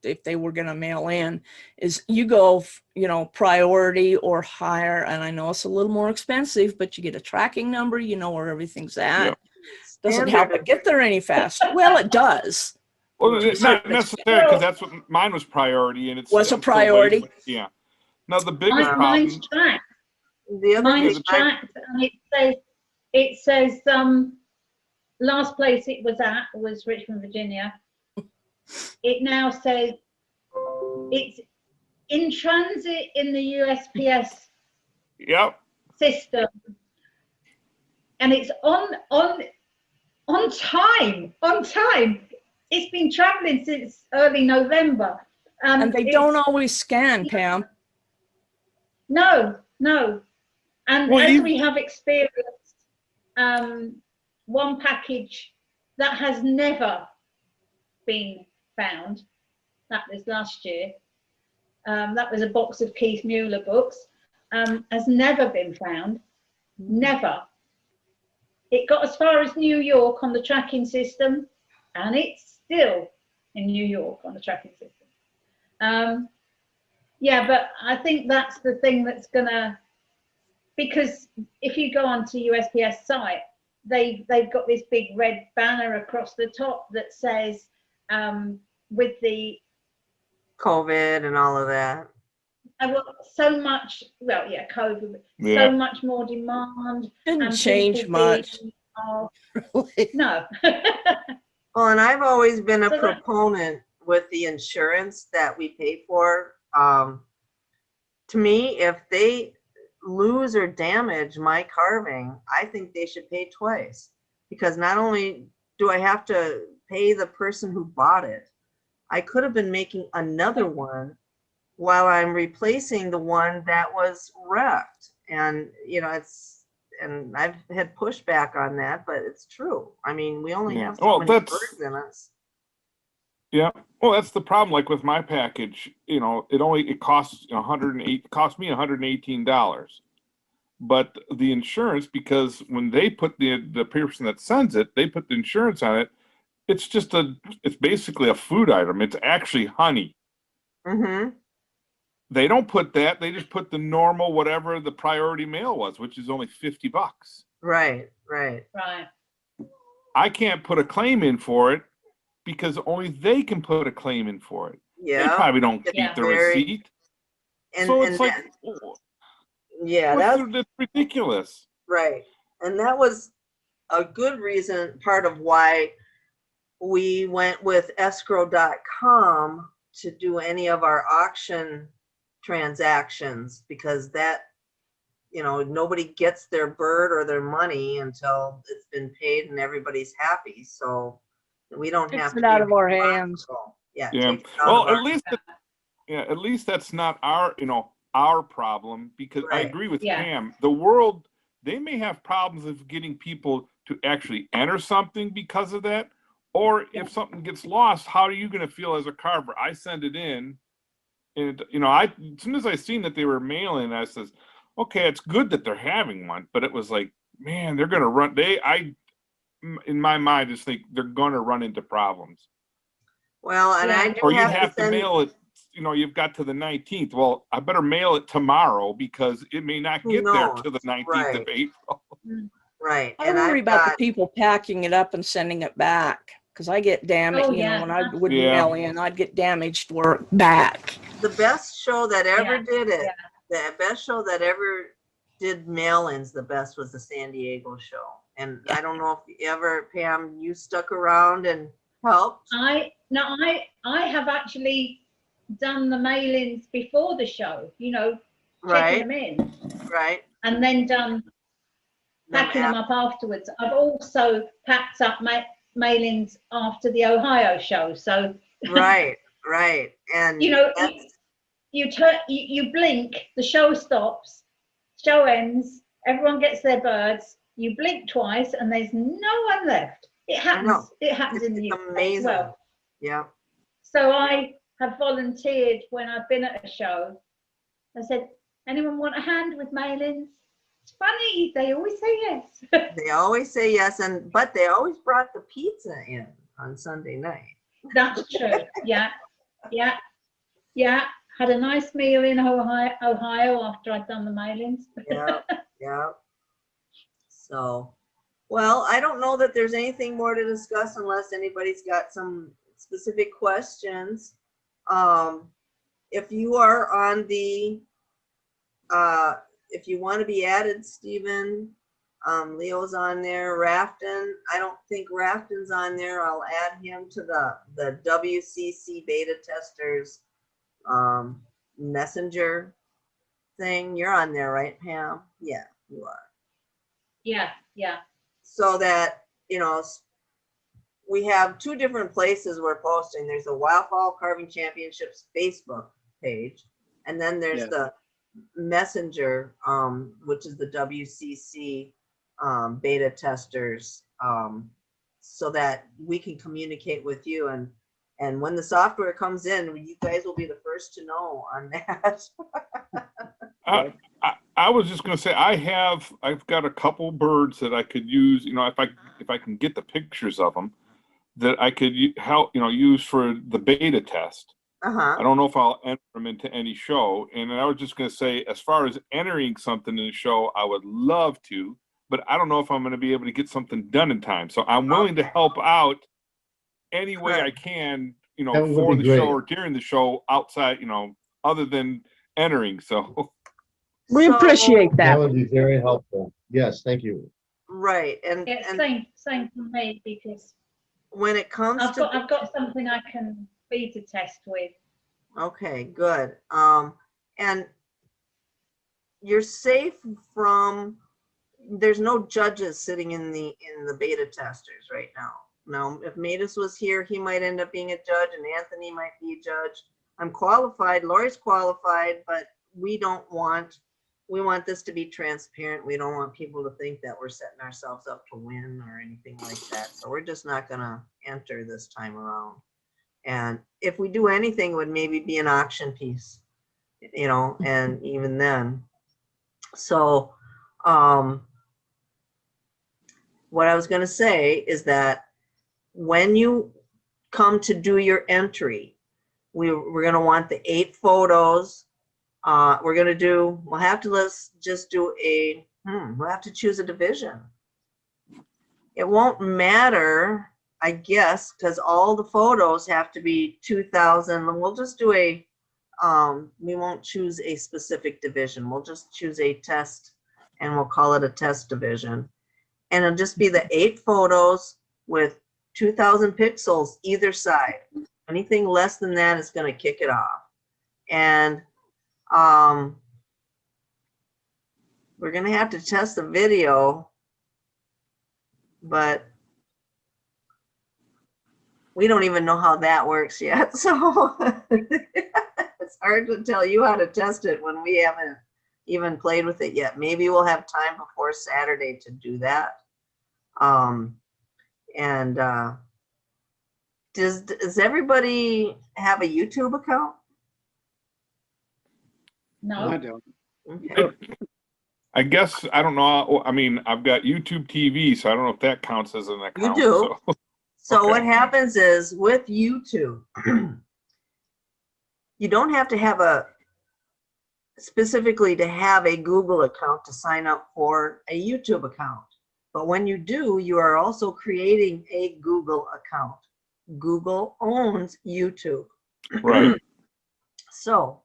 if they were going to mail in, is you go, priority or higher. And I know it's a little more expensive, but you get a tracking number, you know where everything's at. Yep. Doesn't help it get there any faster. Well, it does. Well, it's not necessary because that's what mine was priority, and it's Was a I'm still priority? waiting. Yeah. Now the biggest problem. Mine's tracked. The other Mine's thing tracked, and it says last place it was at was Richmond, Virginia. It now says it's in transit in the USPS Yep. system, and it's on time. On time. It's been traveling since early November. And they don't always scan, Pam. No. And Well, as we have experienced, one package that has never been found, that was last year, that was a box of Keith Mueller books, has never been found, never. It got as far as New York on the tracking system, and it's still in New York on the tracking system. Yeah, but I think that's the thing that's gonna, because if you go onto USPS site, they've got this big red banner across the top that says with the COVID and all of that. so much, well, yeah, COVID, Yeah. so much more demand. Didn't and change people much. being, no. Well, and I've always been a So that- proponent with the insurance that we pay for. To me, if they lose or damage my carving, I think they should pay twice, because not only do I have to pay the person who bought it, I could have been making another one while I'm replacing the one that was wrecked. And and I've had pushback on that, but it's true. I mean, we only Yeah. have so Well, many that's- birds in us. Yeah. Well, that's the problem. Like with my package, it costs cost me $118. But the insurance, because when they put the person that sends it, they put the insurance on it. It's basically a food item. It's actually honey. Mm-hmm. They don't put that. They just put the normal, whatever the priority mail was, which is only $50. Right. Right. I can't put a claim in for it because only they can put a claim in for it. They Yeah. probably don't keep Yeah. the receipt. And, So and it's like, that's it's ridiculous. right. And that was a good reason, part of why we went with escrow.com to do any of our auction transactions, because that, nobody gets their bird or their money until it's been paid and everybody's happy. So we don't Takes have it to out be of our hands. responsible. Yeah. Yeah. takes it out Well, of our- at least that's not our problem, because I Right. agree with Yeah. Pam. The world, they may have problems of getting people to actually enter something because of that. Or if something gets lost, how are you going to feel as a carver? I send it in, and as soon as I seen that they were mailing, I says, okay, it's good that they're having one, but it was like, man, they're going to run. In my mind, just think they're going to run into problems. Well, and I do Or you have have to to send, mail it. You've got to the 19th. Well, I better mail it tomorrow because it may not Who get there knows? to the 19th Right. of April. right. I And worry I've about the got, people packing it up and sending it back, because I get damaged. Oh, yeah, When I would Yeah. mail in, I'd get damaged work back. the best show that ever Yeah, did it, yeah. the best show that ever did mail-ins, the best was the San Diego show. And I don't know if you ever, Pam, you stuck around and helped. I have actually done the mail-ins before the show, checking Right, them in, right. and then done packing them up afterwards. I've also packed up mail-ins after the Ohio show. So Right, right. And that's- you blink, the show stops, show ends, everyone gets their birds. You blink twice, and there's no one left. It happens. know. It happens in the it's UK as amazing. well. Yeah. So I have volunteered when I've been at a show. I said, anyone want a hand with mail-ins? It's funny, they always say yes. They always say yes, but they always brought the pizza in on Sunday night. That's true. Yeah, yeah, yeah. Had a nice meal in Ohio after I'd done the mailings. Yeah, yeah. So, well, I don't know that there's anything more to discuss unless anybody's got some specific questions. If you are on the, if you want to be added, Stephen, Leo's on there. Rafton, I don't think Rafton's on there. I'll add him to the WCC beta testers messenger thing. You're on there, right, Pam? Yeah, you are. Yeah, yeah. So that, you know, we have two different places we're posting. There's the Wildfowl Carving Championships Facebook page, and then there's the messenger, which is the WCC beta testers, so that we can communicate with you. And when the software comes in, you guys will be the first to know on that. I was just going to say I've got a couple birds that I could use. You know, if I can get the pictures of them, that I could use for the beta test. Uh-huh. I don't know if I'll enter them into any show. And I was just going to say, as far as entering something in the show, I would love to, but I don't know if I'm going to be able to get something done in time. So I'm willing to help out any way I can, you know, for the show or during the show outside, you know, other than entering. So we appreciate that. That would be very helpful. Yes, thank you. Right. And, Yeah, and same for me, because when it comes I've to got something I can beta test with. okay, good. And you're safe from, there's no judges sitting in the beta testers right now. Now, if Matus was here, he might end up being a judge, and Anthony might be a judge. I'm qualified, Lori's qualified, but we want this to be transparent. We don't want people to think that we're setting ourselves up to win or anything like that. So we're just not gonna enter this time around. And if we do anything, it would maybe be an auction piece, you know, and even then. So what I was gonna say is that when you come to do your entry, we're gonna want the 8 photos. We're gonna do, we'll have to we'll have to choose a division. It won't matter, I guess, because all the photos have to be 2,000. We'll just do we won't choose a specific division. We'll just choose a test, and we'll call it a test division. And it'll just be the 8 photos with 2,000 pixels either side. Anything less than that is gonna kick it off. And we're gonna have to test the video, but we don't even know how that works yet. So it's hard to tell you how to test it when we haven't even played with it yet. Maybe we'll have time before Saturday to do that. Does everybody have a YouTube account? No. I don't. Okay. I guess, I don't know. I mean, I've got YouTube TV, so I don't know if that counts as an account. You do. So, So okay. what happens is with YouTube, you don't have to have specifically to have a Google account to sign up for a YouTube account. But when you do, you are also creating a Google account. Google owns YouTube. Right. So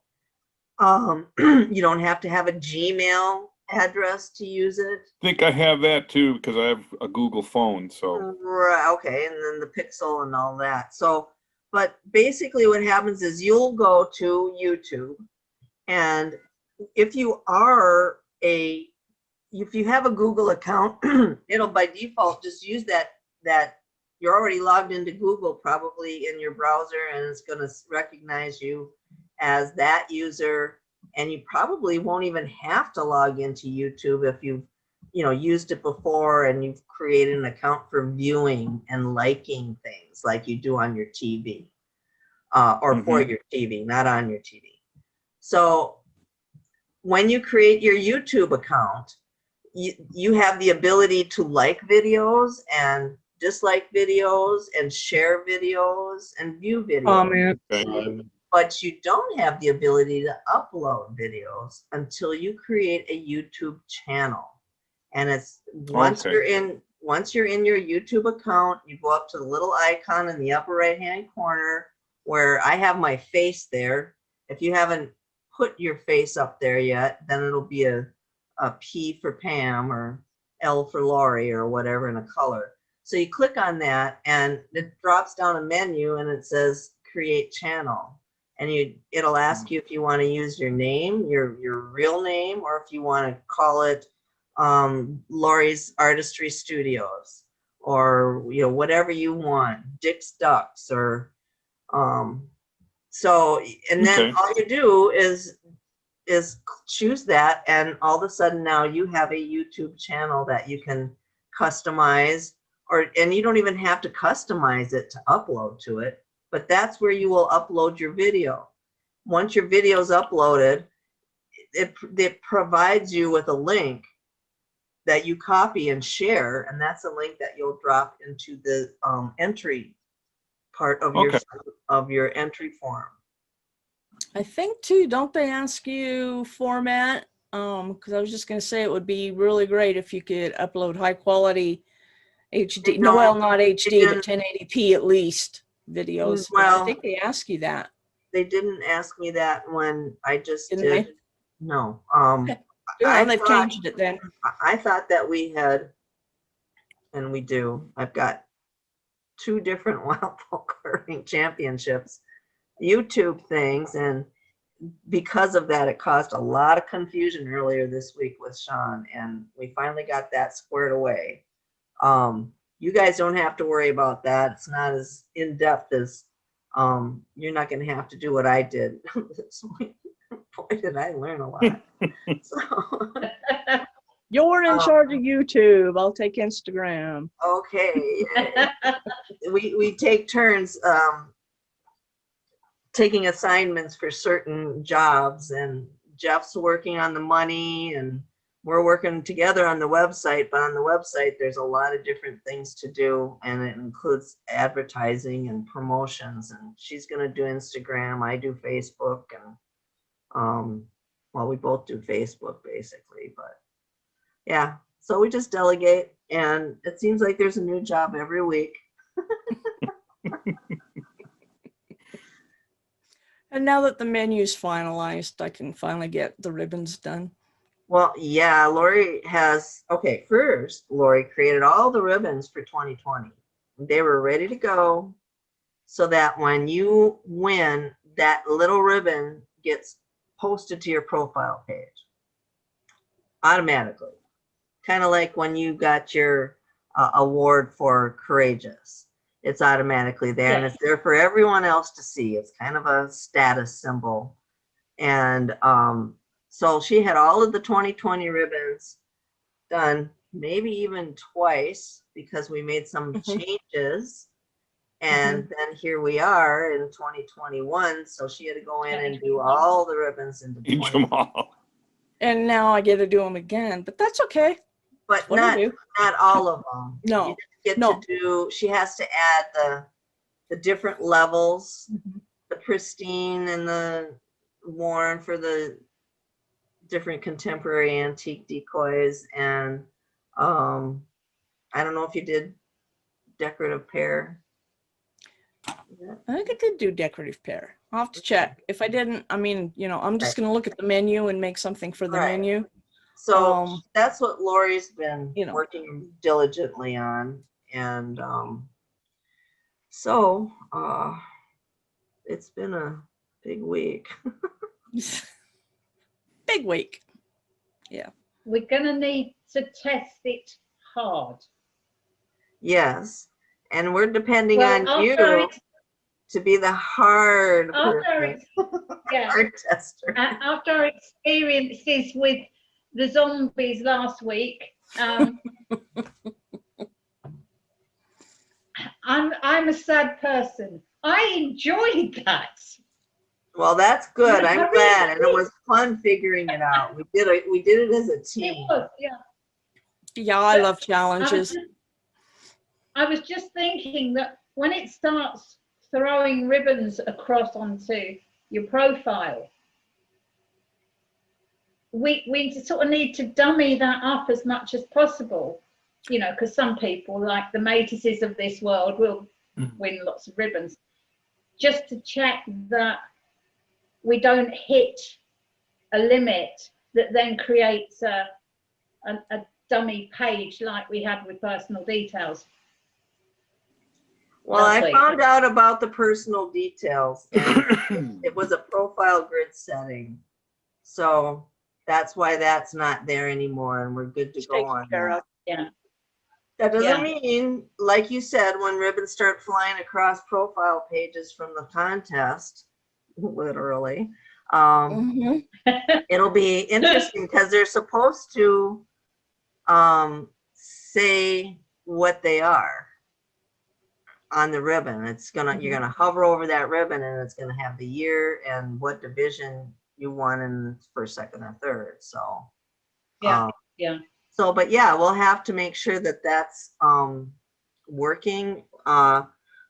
you don't have to have a Gmail address to use it. I think I have that too because I have a Google phone. So Right, okay, and then the Pixel and all that. So, but basically what happens is you'll go to YouTube, and if you have a Google account, it'll by default just use that you're already logged into Google probably in your browser, and it's going to recognize you as that user, and you probably won't even have to log into YouTube if you've used it before and you've created an account for viewing and liking things like you do on your TV, or for your TV, not on your TV. So when you create your YouTube account, you have the ability to like videos and dislike videos and share videos and view videos. Comment. Okay. But you don't have the ability to upload videos until you create a YouTube channel. And it's once Okay. you're in your YouTube account, you go up to the little icon in the upper right hand corner where I have my face there. If you haven't put your face up there yet, then it'll be a P for Pam or L for Lori or whatever in a color. So you click on that and it drops down a menu and it says create channel. And it'll ask you if you want to use your name, your real name, or if you want to call it Lori's Artistry Studios, or whatever you want, Dick's Ducks, or so. And then Okay. all you do is choose that, and all of a sudden now you have a YouTube channel that you can customize, and you don't even have to customize it to upload to it. But that's where you will upload your video. Once your video is uploaded, it provides you with a link that you copy and share, and that's a link that you'll drop into the entry part of your entry form. I think too, don't they ask you format? Because I was just going to say it would be really great if you could upload high quality HD. No, well, not HD, but 1080p at least videos. Well, I think they ask you that. They didn't ask me that when I just Didn't did. they? No. Okay. Yeah, they've changed it then. I thought that we had, and we do. I've got 2 different Wildfowl carving championships YouTube things, and because of that, it caused a lot of confusion earlier this week with Sean, and we finally got that squared away. You guys don't have to worry about that. It's not as in depth as you're not going to have to do what I did. Boy, did I learn a lot. So, You're in charge of YouTube. I'll take Instagram. okay. We take turns taking assignments for certain jobs, and Jeff's working on the money and we're working together on the website, but on the website there's a lot of different things to do, and it includes advertising and promotions, and she's going to do Instagram, I do Facebook, and well, we both do Facebook basically, but yeah, so we just delegate, and it seems like there's a new job every week. And now that the menu's finalized, I can finally get the ribbons done. Well, yeah, Lori has, okay, first, Lori created all the ribbons for 2020. They were ready to go so that when you win, that little ribbon gets posted to your profile page automatically. Kind of like when you got your award for Courageous. It's automatically there, and it's there for everyone else to see. It's kind of a status symbol. And so she had all of the 2020 ribbons done, maybe even twice, because we made some changes. And then here we are in 2021. So she had to go in and do all the ribbons into Each them all. And now I get to do them again, but that's okay. But What I do. not all of them. No. You just get No. to do, she has to add the different levels, the pristine and the worn for the different contemporary antique decoys. And I don't know if you did decorative pear. I think I did do decorative pear. I'll have to check. If I didn't, I mean, you know, I'm just going to look at the menu and make something for the Right. menu. So that's what Lori's been you know. working diligently on. And so it's been a big week. Big week. We're going to need to test it hard. Yes. And we're depending Well, on you to be the hard person, Yeah, hard tester. after our experiences with the zombies last week, I'm a sad person. I enjoyed that. Well, that's good. I I'm really glad, and it did. was fun figuring it out. We did it as a It team. was, yeah. Yeah, I love I was challenges. just, I was just thinking that when it starts throwing ribbons across onto your profile, we sort of need to dummy that up as much as possible, you know, because some people, like the Matises of this world, will win lots of ribbons, just to check that we don't hit a limit that then creates a dummy page like we had with personal details. Well, I Lovely. found out about the personal details, and it was a profile grid setting. So that's why that's not there anymore, and we're good to go Taken on care that. of. Yeah. That doesn't Yeah. mean, like you said, when ribbons start flying across profile pages from the contest, literally, Mhm. it'll be interesting because they're supposed to say what they are on the ribbon. It's gonna, you're gonna hover over that ribbon, and it's gonna have the year and what division you won in first, second, or third. So Yeah. um, Yeah. so, but yeah, we'll have to make sure that that's working.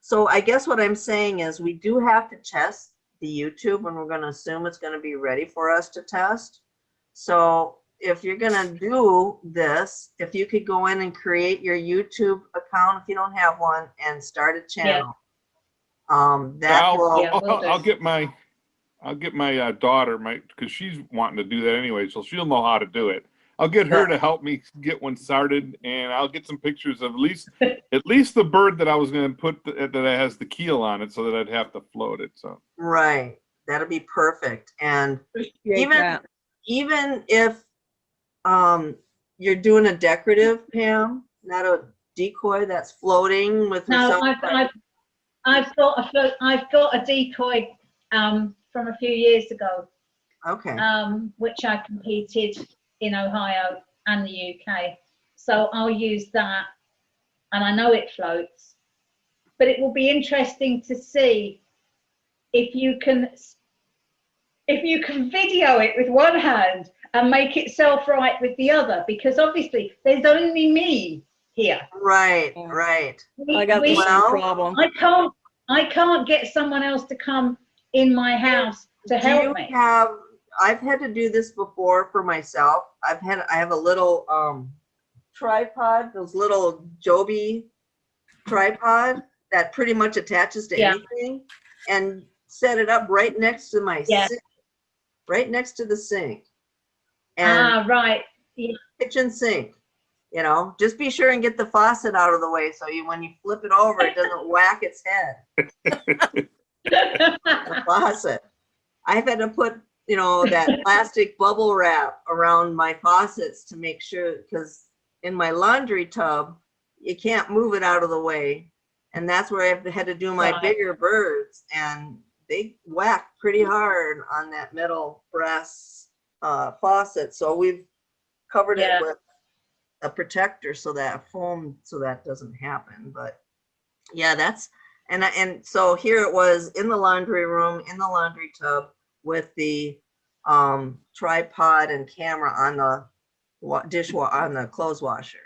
So I guess what I'm saying is we do have to test the YouTube, and we're going to assume it's going to be ready for us to test. So if you're going to do this, if you could go in and create your YouTube account, if you don't have one, and start a channel. That will, Yeah, will do. I'll get my daughter, because she's wanting to do that anyway, so she'll know how to do it. I'll get her to help me get one started, and I'll get some pictures of at least the bird that I was going to put that has the keel on it, so that I'd have to float it. So right. That'll be perfect. And Appreciate that. even if you're doing a decorative, Pam, not a decoy that's floating with No, herself. I've got a decoy from a few years ago, Okay. which I competed in Ohio and the UK. So I'll use that, and I know it floats. But it will be interesting to see if you can video it with one hand and make it self-right with the other, because obviously there's only me here. Right, Yeah. right. I got the same Well, problem. I can't get someone else to come in my house to Do you help me. have, I've had to do this before for myself. I have a little tripod, those little Joby tripod that pretty much attaches to Yeah. anything, and set it up right next to my Yeah. sink, right next to the sink. And Right. Yeah. kitchen sink, you know, just be sure and get the faucet out of the way so when you flip it over, it doesn't whack its head. The faucet. I've had to put, you know, that plastic bubble wrap around my faucets to make sure, because in my laundry tub, you can't move it out of the way. And that's where I had to do my Right. bigger birds, and they whacked pretty hard on that metal brass faucet. So we've covered Yeah. it with a protector so that foam, so that doesn't happen. But yeah, that's, and so here it was in the laundry room, in the laundry tub, with the tripod and camera on the dishwasher, on the clothes washer.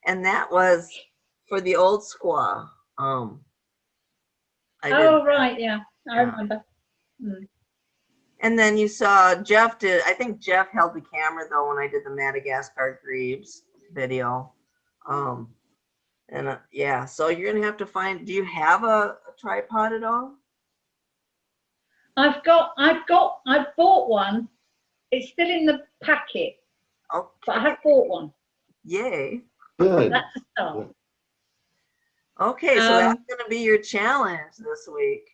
And that was for the old squaw. I did. Oh, right. Yeah. I Yeah. remember. Mm. And then you saw Jeff did, I think Jeff held the camera though when I did the Madagascar Grebes video. Yeah, so you're gonna have to find, do you have a tripod at all? I've bought one. It's still in the packet, but I Okay, have bought one. yay. Good. That's a start. Okay, so that's gonna be your challenge this week.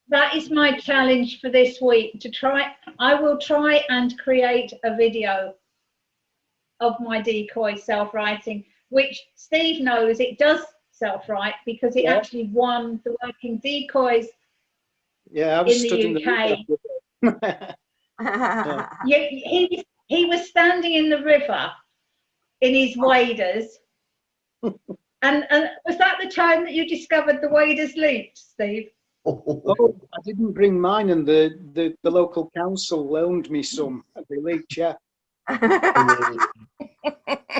That is my challenge for this week, to try. I will try and create a video of my decoy self-writing, which Steve knows it does self-write because it Yeah. actually won the Working Decoys Yeah, I was in stood the in UK. the Yeah, he was standing in the river in his waders. And was that the time that you discovered the waders leaked, Steve? Oh, I didn't bring mine, and the local council loaned me some of the leak, yeah.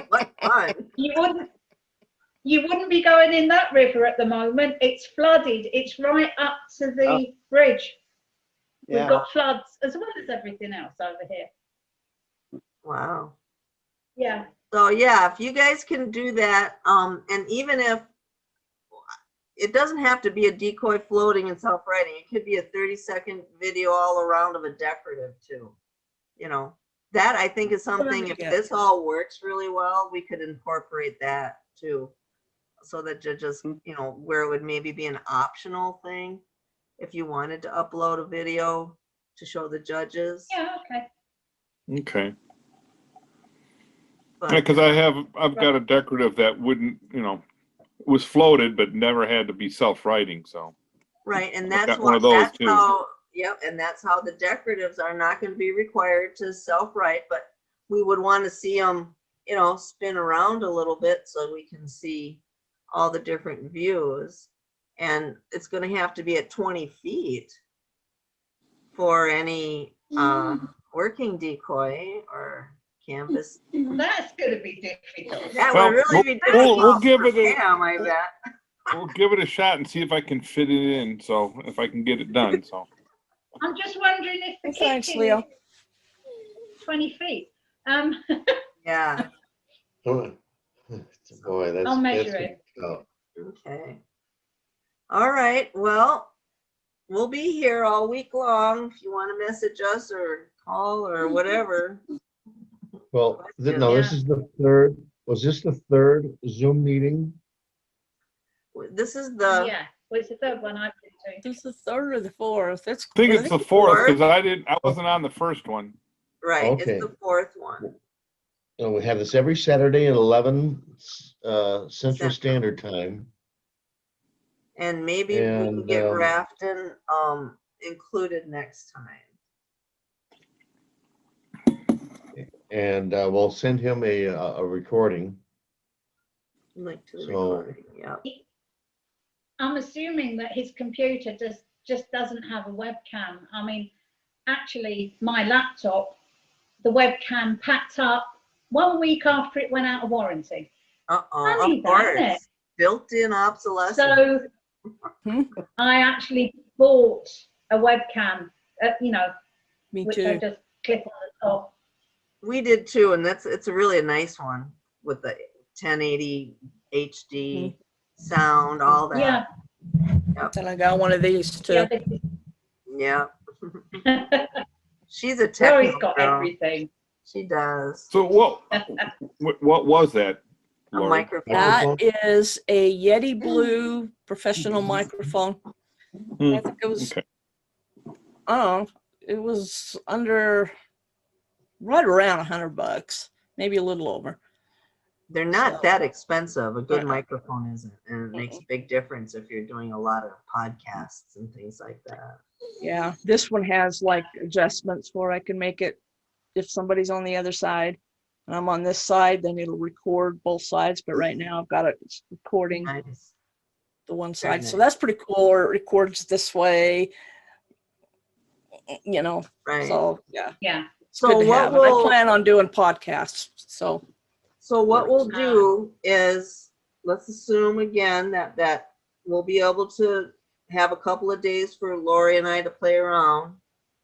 What fun. You wouldn't be going in that river at the moment. It's flooded. It's right up to the bridge. We've Yeah. got floods as well as everything else over here. Wow. Yeah. So yeah, if you guys can do that, and even if it doesn't have to be a decoy floating and self-writing, it could be a 30-second video all around of a decorative too. You know, that I think is something, if Yeah. this all works really well, we could incorporate that too. So that judges, you know, where it would maybe be an optional thing if you wanted to upload a video to show the judges. Yeah. Okay. Okay. But, Yeah, because I've got a decorative that wouldn't, was floated but never had to be self-writing. So right, and I've that's got one of those, that's too. how, yep, and that's how the decoratives are not going to be required to self-write, but we would want to see them, you know, spin around a little bit so we can see all the different views. And it's going to have to be at 20 feet for any working decoy or canvas. That's going to be difficult. That Well, would really be we'll difficult give for it a- Pam, I bet. we'll give it a shot and see if I can fit it in. So if I can get it done. So I'm just wondering if the Thanks, kitchen Leo. is 20 feet. Yeah, Boy, that's. I'll measure that's it. oh, okay. All right, well, we'll be here all week long if you want to message us or call or whatever. Well, no, Yeah. this is the third. Was this the third Zoom meeting? This is the, Yeah. Well, it's the third one I've been to. This is the third or the fourth. That's I think it's the fourth because fourth. I wasn't on the first one. right, Okay. it's the fourth one. So we have this every Saturday at 11 Central Central. Standard Time. And maybe we can And, get Grafton included next time. And we'll send him a recording. Link to the So- recording, yeah. I'm assuming that his computer just doesn't have a webcam. I mean, actually, my laptop, the webcam packed up 1 week after it went out of warranty. Uh-oh, Funny of that, isn't course. Built-in obsolescence. So I actually bought a webcam, Me which I too. just clip on the top. We did too, and it's a really nice one with the 1080 HD sound, all Yeah, that. And I got one of these too. yeah. Yeah. She's a Rory's technical got girl. everything. She does. So what was that, A Lori? microphone. That is a Yeti Blue professional microphone. I think it was, Okay. I don't know, it was right around $100, maybe a little over. They're not So- that expensive. A good Right. microphone isn't, and it makes a big difference if you're doing a lot of podcasts and things like that. Yeah, this one has like adjustments where I can make it, if somebody's on the other side and I'm on this side, then it'll record both sides. But right now I've got it recording Nice. the one Very side. So nice. that's pretty cool. Or it records this way, Right. so yeah. Yeah. It's So good to what have. And I will- plan on doing podcasts. So So what we'll Works. do is, let's assume again that we'll be able to have a couple of days for Lori and I to play around.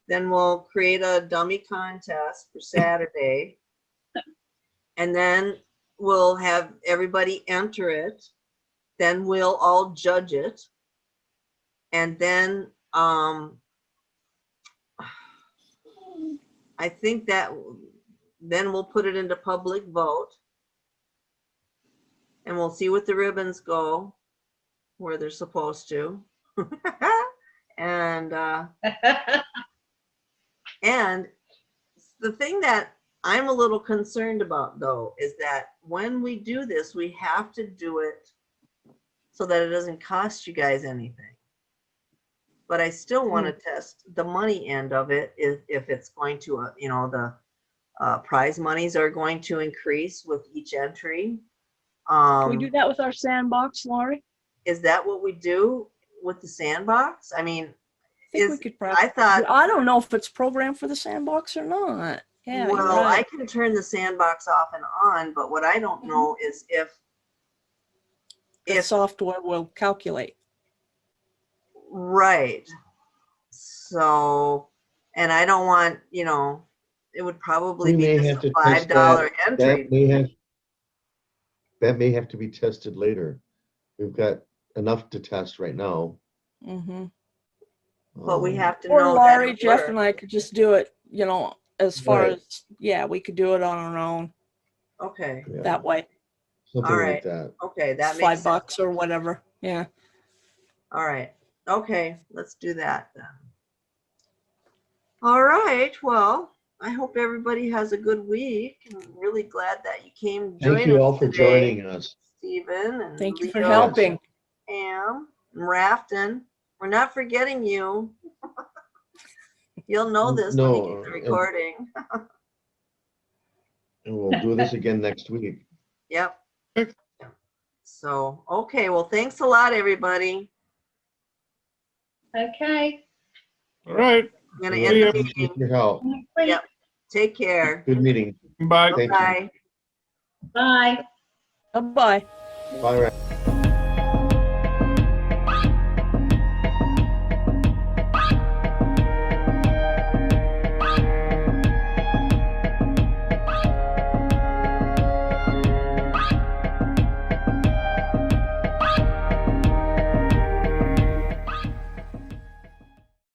Then we'll create a dummy contest for Saturday. And then we'll have everybody enter it. Then we'll all judge it. And then I think that then we'll put it into public vote. And we'll see what the ribbons go where they're supposed to. And the thing that I'm a little concerned about though is that when we do this, we have to do it so that it doesn't cost you guys anything. But I still want to test the money end of it if it's going to, the prize monies are going to increase with each entry. can we do that with our sandbox, Lori? Is that what we do with the sandbox? I mean, I think we is, could probably. I thought, I don't know if it's programmed for the sandbox or not. Yeah, you're Well, right. I can turn the sandbox off and on, but what I don't know is The if software will calculate. right. So, and I don't want, it would probably We be may just have a to $5 test that. entry. That may have to be tested later. We've got enough to test right now. Mm-hmm. But we have to Or know that Laurie, it Jeff, and works. I could just do it, as far Right. as, yeah, we could do it on our own Okay, Yeah, that way. something All like right. that. okay, It's that makes sense. $5 or whatever. Yeah. All right. Okay, let's do that then. All right. Well, I hope everybody has a good week. I'm really glad that you came join Thank you us all for today, joining us. Stephen and Thank you for Leo, helping. Pam, and Rafton. We're not forgetting you. You'll know this when you No, get the and- recording. And we'll do this again next week. Yep. Okay. So, okay. Well, thanks a lot, everybody. Okay. All right. I'm going to We end the appreciate meeting. your help. Next week. Yep. Take care. Good meeting. Bye. Thank you. Bye. Bye. Bye-bye. Bye, Raf.